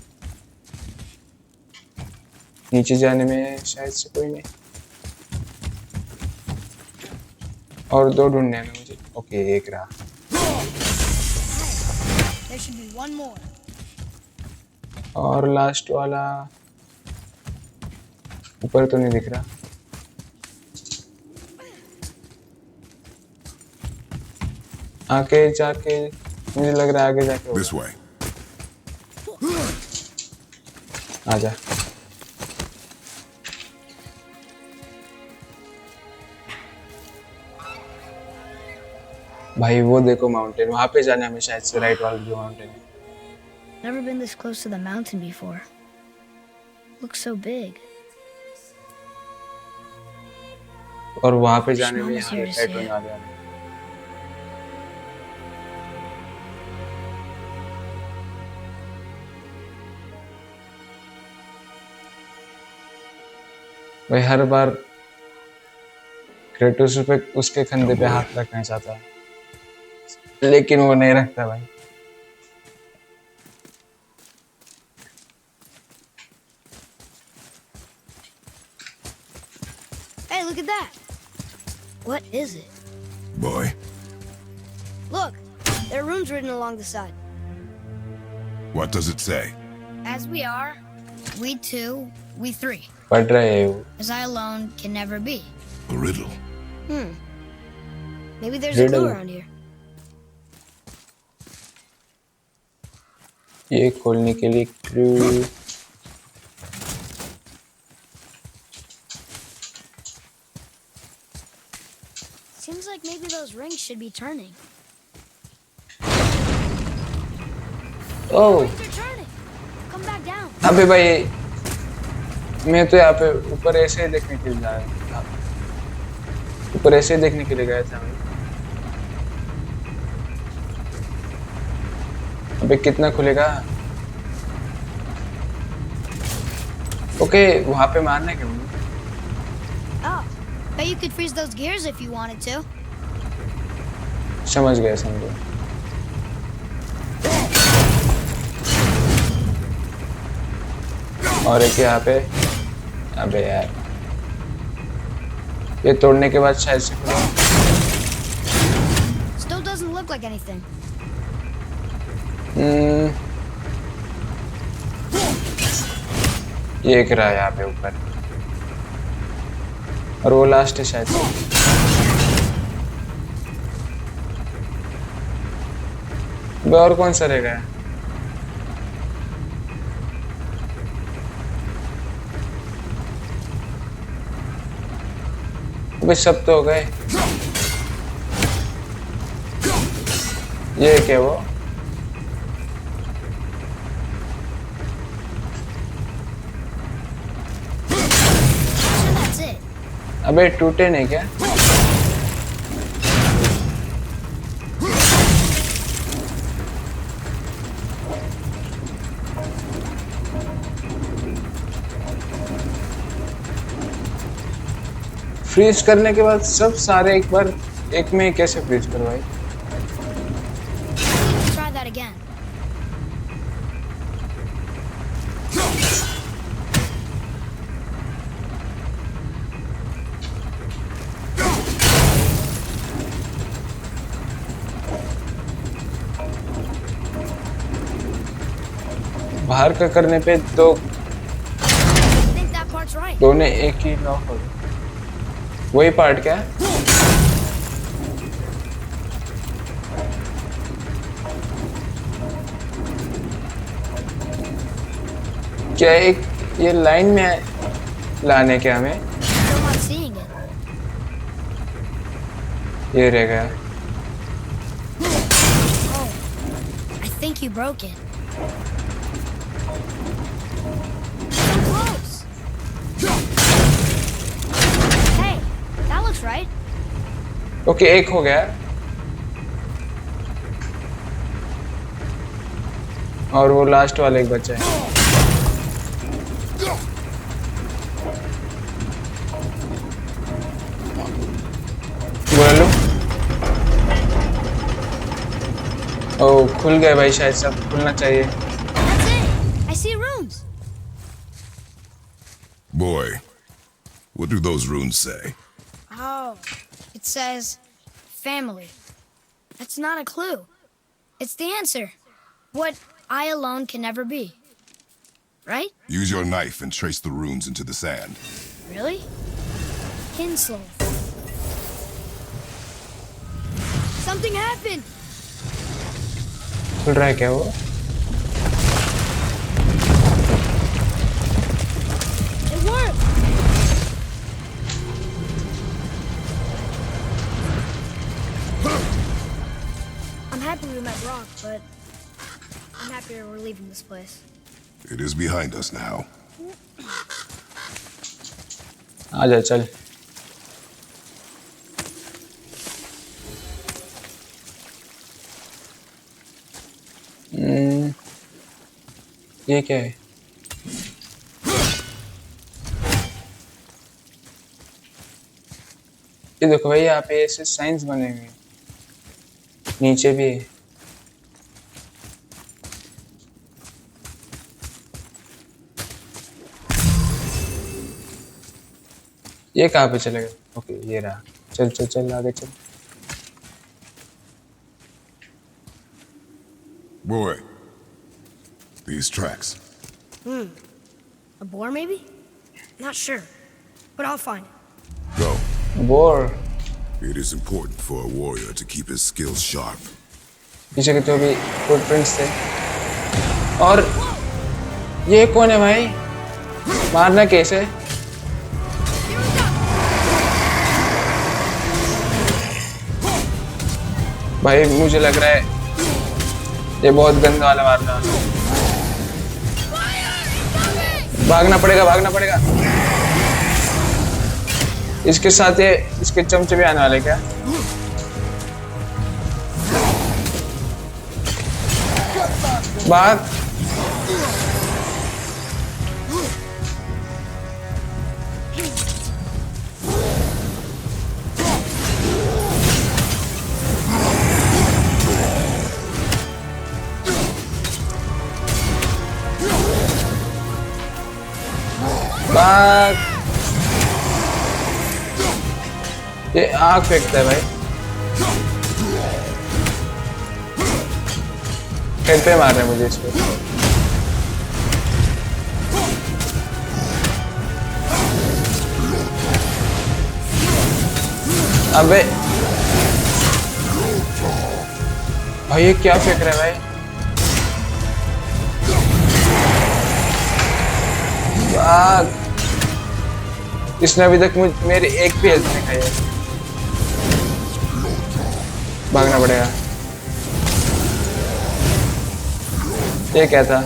नीचे जाने में शायद से कोई नहीं। और दो ढूंढने में मुझे। ओके एक रहा। There should be one more. और लास्ट वाला ऊपर तो नहीं दिख रहा। आके जाके मुझे लग रहा है आगे जाके होगा। This way. आजा। भाई वो देखो माउंटेन, वहां पे जाना हमें शायद से राइट वाला जो माउंटेन है। Never been this close to the mountain before. Looks so big. और वहां पे जाने में Almost here to see petrol it. आ गया। भाई हर बार क्रेटोस पे उसके कंधे पे हाथ रखना चाहता है, लेकिन वो नहीं रखता भाई। Hey, look at that. What is it? Boy, Look, there are runes written along the side. what does it say? As we are, we two, we three. पढ़ रहे हैं वो। As I alone can never be. A riddle. Maybe there's a clue Riddle. around here. ये खोलने के लिए clue. Seems like maybe those rings should be turning. Oh They're turning. Come back down. अबे भाई मैं तो यहाँ पे ऊपर ऐसे ही देखने के लिए जा रहा था, ऊपर ऐसे ही देखने के लिए गया था मैं। अबे कितना खुलेगा? ओके वहां पे मारना है क्या मुझे? Oh, bet you could freeze those gears if you wanted to. समझ गया समझो। और एक यहाँ पे, अबे यार ये तोड़ने के बाद शायद से खुला। Still doesn't look like anything. ये एक रहा यहाँ पे ऊपर, और वो लास्ट है शायद से। अबे और कौन सा रह गया? अबे सब तो हो गए। ये क्या वो? So that's it. अबे टूटे नहीं क्या? फ्रीज करने के बाद सब सारे एक बार एक में कैसे फ्रीज करवाई? Let's try that again. बाहर का करने पे तो I think that part's right. दोनों एक ही लॉक हो गए। वही पार्ट क्या है? क्या एक ये लाइन में लाने क्या हमें? Still not seeing it. ये रह गया। Oh, I think you broke it. So close. Hey, that looks right. Okay एक हो गया और वो लास्ट वाला एक बचा है। बोलो। ओ खुल गए भाई, शायद सब खुलना चाहिए। That's it. I see runes. Boy, what do those runes say? Oh, it says family. That's not a clue. It's the answer. What I alone can never be. Right? Use your knife and trace the runes into the sand. Really? Kinslow. Something happened. खुल रहा है क्या वो? It worked. I'm happy we met Brock, but I'm happier we're leaving this place. It is behind us now. आजा चल। ये क्या है? ये देखो भाई यहाँ पे ऐसे साइंस बने हुए हैं, नीचे भी है। ये कहाँ पे चलेगा? ओके ये रहा। चल चल चल आगे चल। Boy, these tracks. A boar, maybe? Not sure, but I'll find it. Go. Bore It is important for a warrior to keep his skills sharp. पीछे के जो भी फुटप्रिंट्स थे। और ये कौन है भाई? मारना कैसे? भाई मुझे लग रहा है ये बहुत गंदा वाला मारना। भागना पड़ेगा, भागना पड़ेगा। इसके साथ ये इसके चमचे भी आने वाले क्या? भाग। भाग। ये आग फेंकता है भाई। हेड पे मार रहे हैं मुझे इसको। अबे भाई ये क्या फेंक रहा है भाई? भाग। इसने अभी तक मेरे एक भी हेल्थ नहीं खाई है। भागना पड़ेगा। ये क्या था?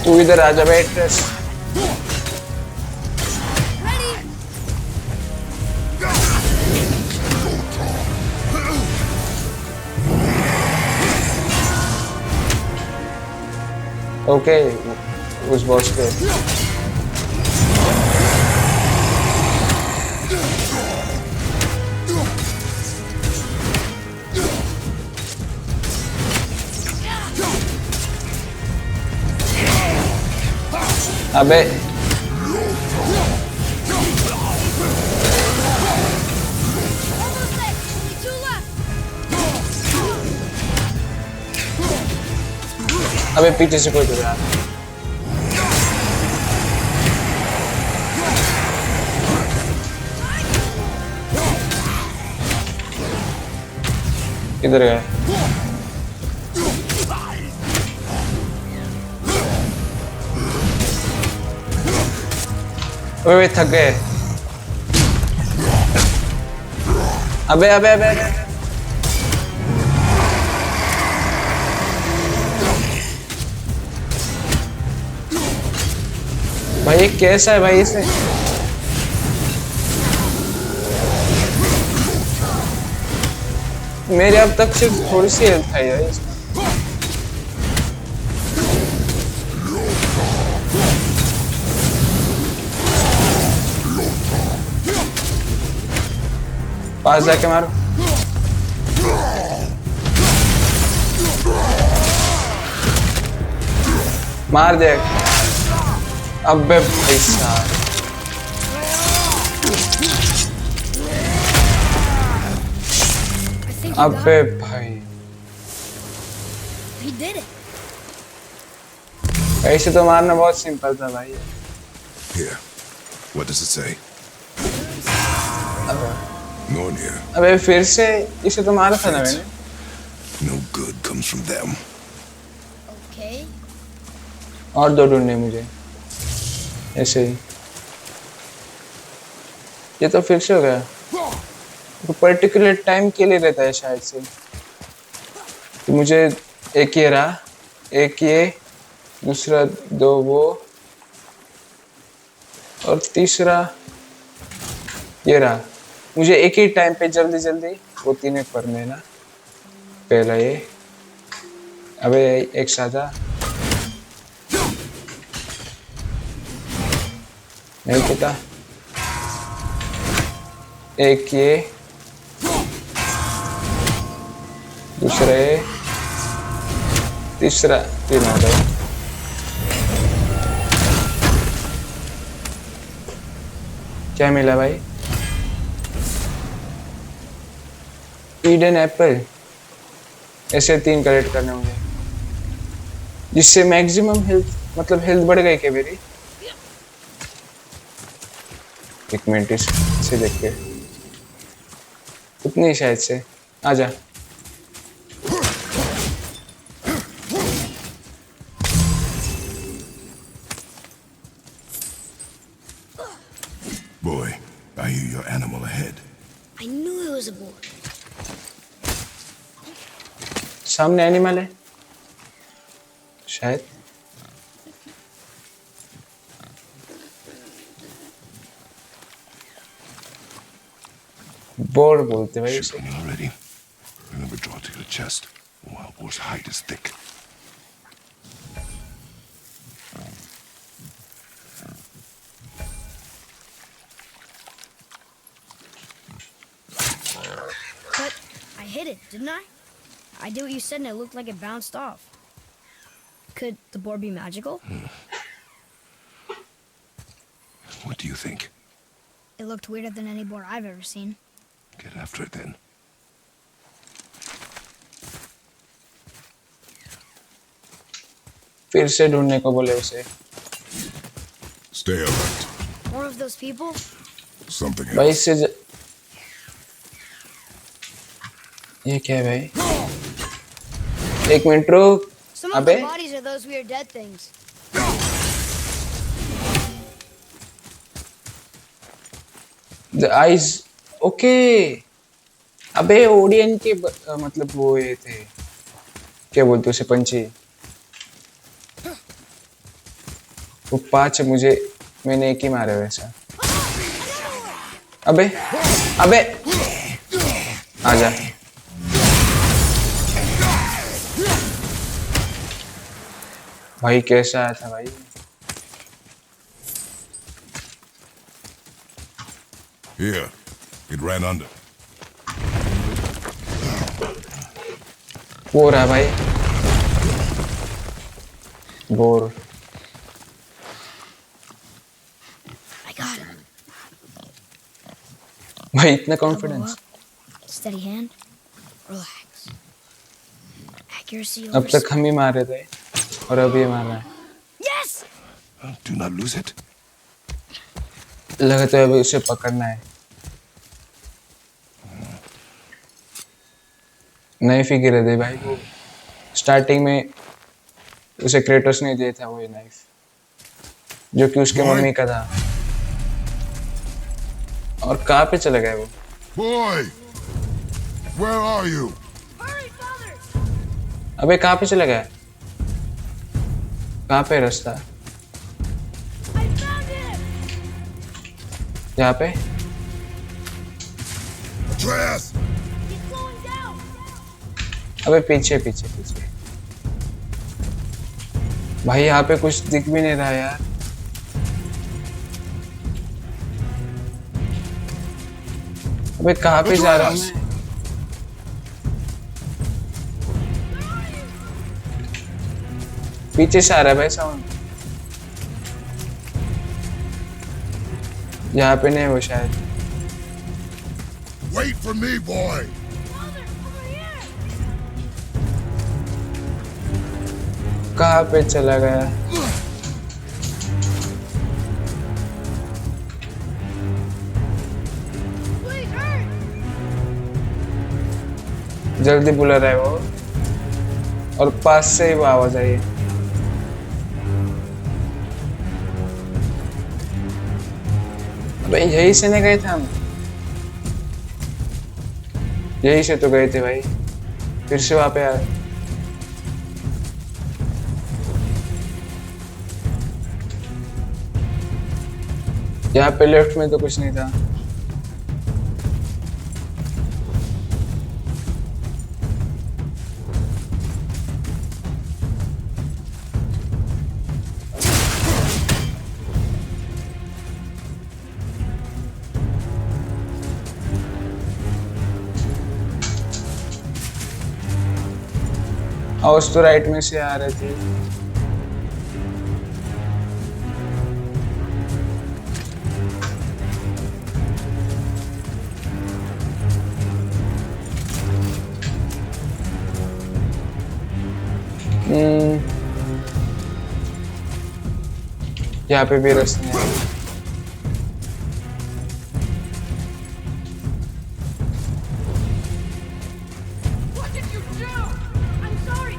तू इधर आ जा एट्रेस। ओके उस बॉस पे अबे अबे पीछे से कोई तो यार। किधर गए? अबे थक गए। अबे अबे अबे अबे भाई ये कैसा है भाई इसे? मेरे अब तक सिर्फ थोड़ी सी हेल्थ है यार इसमें। पास जाके मारो। मार दे। अबे भाई साहब I think you got अबे it. भाई He did it. ऐसे तो मारना बहुत सिंपल था भाई। Here. What does it say? Nornir. अबे फिर से इसे तो मारा था ना मैंने। No good comes from them. Okay. और दो ढूंढने मुझे ऐसे ही। ये तो फिर से हो गया। तो पर्टिकुलर टाइम के लिए रहता है शायद से। तो मुझे एक ये रहा, एक ये, दूसरा दो वो, और तीसरा ये रहा। मुझे एक ही टाइम पे जल्दी जल्दी वो तीनों करने हैं ना। पहला ये, अबे एक सादा नहीं पता, एक ये, दूसरा ये, तीसरा तीन आ गए। क्या मिला भाई? Eden Apple. ऐसे 3 कलेक्ट करने होंगे जिससे मैक्सिमम हेल्थ, मतलब हेल्थ बढ़ गई क्या मेरी? एक मिनट इसे देख के, उतनी शायद से। आजा। Boy, I hear your animal ahead. I knew it was a boar. सामने एनिमल है शायद। बोर बोलते भाई उसे। Ship when you're ready. Remember, draw to your chest. Wild boar's hide is thick. But I hit it, didn't I? I did what you said and it looked like it bounced off. Could the boar be magical? What do you think? It looked weirder than any boar I've ever seen. Get after it then. फिर से ढूंढने को बोले उसे। Stay alert. More of those people? Something भाई else. इससे ये क्या है भाई? एक मिनट रुक। Some of अबे the bodies are those weird dead things. The eyes, okay. अबे ओडियन के मतलब वो ये थे, क्या बोलते उसे, पंछी। वो 5 मुझे, मैंने एक ही मारे वैसा। अबे अबे आजा। भाई कैसा आया था भाई। Here. It ran under. वो रहा भाई बोर। I got him. भाई इतना Elbow confidence. up, steady hand, relax. Accuracy अब over तक हम ही मार रहे थे और अब ये मार रहा है। Yes! Do not lose it. लगता है अभी उसे पकड़ना है। नाइफ ही गिरा दे भाई वो। स्टार्टिंग में उसे क्रेटोस ने दिया था वो ये नाइफ, जो कि उसके मम्मी का था। और कहाँ पे चला गया वो? Boy! Where are you? Hurry, father! अबे कहाँ पे चला गया? कहाँ पे रास्ता? I found him! यहाँ पे? Atreus! He's slowing down! अबे पीछे पीछे पीछे। भाई यहाँ पे कुछ दिख भी नहीं रहा यार। अबे कहाँ पे जा रहा हूँ मैं? पीछे से आ रहा है भाई साउंड। यहाँ पे नहीं वो शायद। Wait for me, boy! Father, over here! कहाँ पे चला गया? Please, hurry! जल्दी बुला रहा है वो, और पास से ही वो आवाज आई है। अबे यही से नहीं गए थे हम? यही से तो गए थे भाई। फिर से वहां पे आ। यहाँ पे लेफ्ट में तो कुछ नहीं था। हाउस तो राइट में से आ रही थी। यहाँ पे भी रास्ते हैं। What did you do? I'm sorry!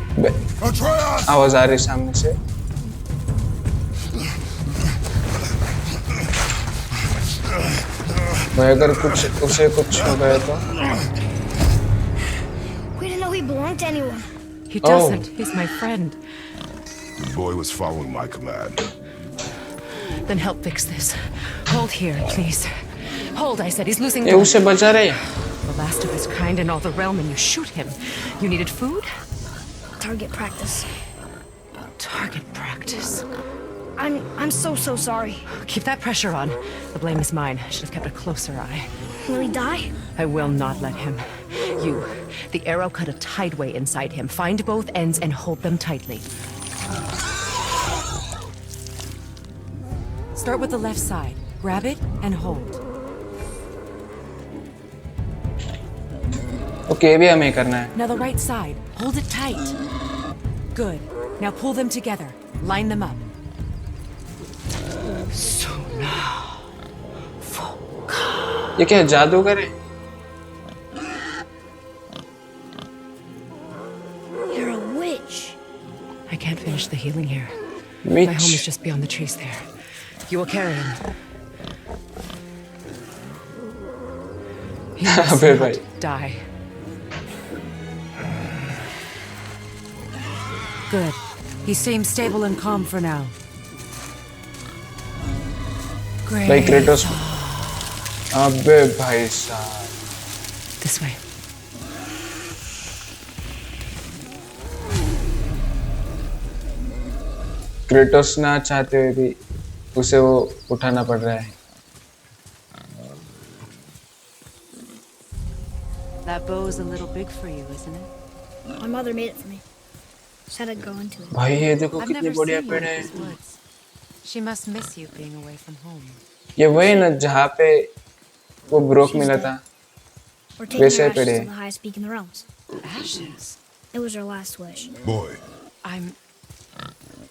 Atreus! आवाज आ रही सामने से। भाई अगर कुछ उसे कुछ हो गया तो We didn't know he belonged to anyone. He Oh. doesn't. He's my friend. The boy was following my command. Then help fix this. Hold here, please. Hold, I said. He's losing ये blood. उसे बचा रहे हैं। The last of his kind in all the realm, and you shoot him. You needed food? Target practice. Target practice. I'm so sorry. Keep that pressure on. The blame is mine. I should have kept a closer eye. Will he die? I will not let him. You. The arrow cut a tideway inside him. Find both ends and hold them tightly. Start with the left side. Grab it and hold. Okay ये भी हमें करना है। Now the right side. Hold it tight. Good. Now pull them together. Line them up. So now. ये क्या जादूगर है? You're a witch. I can't finish the healing here. My home is which just beyond the trees there. You will carry him. He must अबे not भाई। die. Good. He seems stable and calm for now. Great. भाई Kratos अबे भाई साहब This way. Kratos ना चाहते हुए भी उसे वो उठाना पड़ रहा है। That bow's a little big for you, isn't it? My mother made it for me. Said I'd grow into it. भाई ये देखो I've कितनी never बढ़िया seen पेड़ one है। of these woods. She must miss you being away from home. ये वही ना जहाँ पे वो ब्रोक She's मिला dead. था। We're taking वैसे her ashes पेड़े। to the highest peak in the realms. Ashes. It was her last wish. Boy, I'm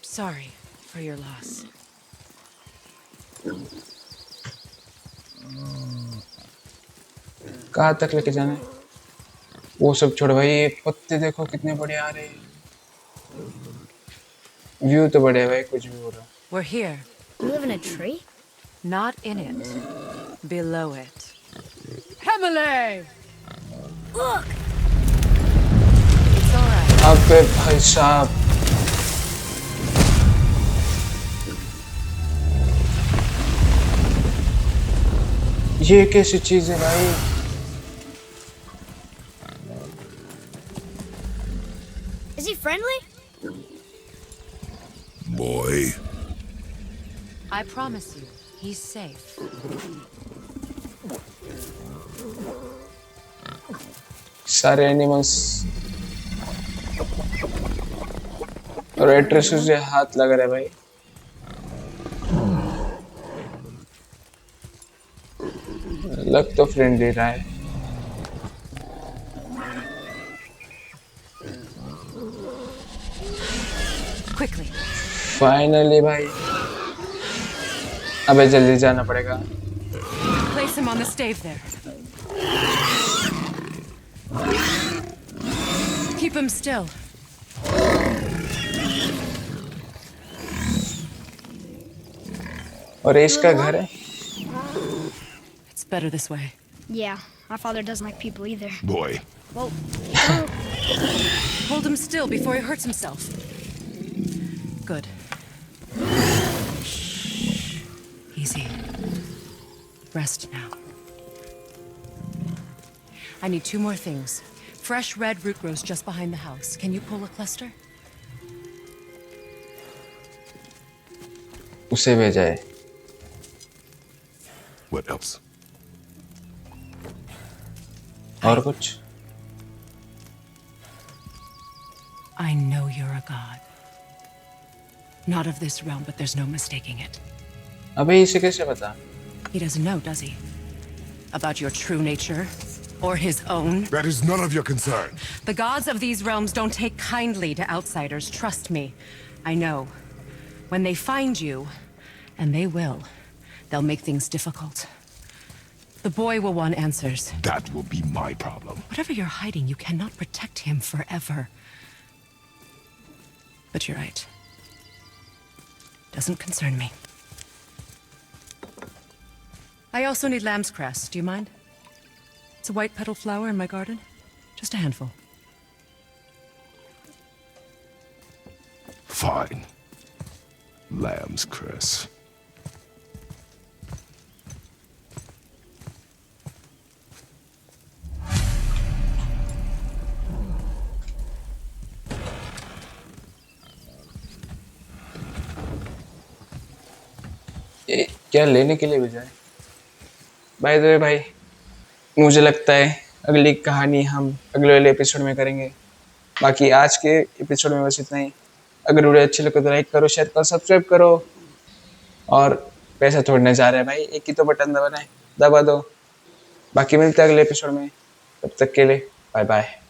sorry for your loss. कहाँ तक लेके जाना है? वो सब छोड़ भाई, ये पत्ते देखो कितने बड़े आ रहे हैं। व्यू तो बढ़िया है भाई, कुछ भी हो रहा। We're here. You live in a tree? Not in it. Below it. Hemele! Look! It's alright. अबे भाई साहब ये कैसी चीज है भाई? Is he friendly? boy. I promise you, he's safe. सारे एनिमल्स और एट्रेस से हाथ लग रहा है भाई। लग तो फ्रेंडली रहा है। Quickly. फाइनली भाई, अबे जल्दी जाना पड़ेगा। Place him on the stave there. Keep him still. और ये इसका घर है। It's better this way. Yeah, my father doesn't like people either. Boy, Well, Hold him still before he hurts himself. Good. Easy. Rest now. I need 2 more things. Fresh red root grows just behind the house. Can you pull a cluster? उसे भेजा है। what else? और कुछ? I know you're a god. Not of this realm, but there's no mistaking it. अबे इसे कैसे पता? He doesn't know, does he? About your true nature? Or his own? That is none of your concern. The gods of these realms don't take kindly to outsiders, trust me. I know. When they find you, and they will, they'll make things difficult. The boy will want answers. That will be my problem. Whatever you're hiding, you cannot protect him forever. But you're right. Doesn't concern me. I also need lamb's cress. Do you mind? It's a white petal flower in my garden. Just a handful. Fine. Lamb's cress. ये क्या लेने के लिए भेजा है? By the way भाई, मुझे लगता है अगली कहानी हम अगले वाले एपिसोड में करेंगे। बाकी आज के एपिसोड में बस इतना ही। अगर वीडियो अच्छी लगे तो लाइक करो, शेयर करो, सब्सक्राइब करो। और पैसा थोड़ने जा रहा है भाई, एक ही तो बटन दबाना है, दबा दो। बाकी मिलते हैं अगले एपिसोड में, तब तक के लिए बाय बाय।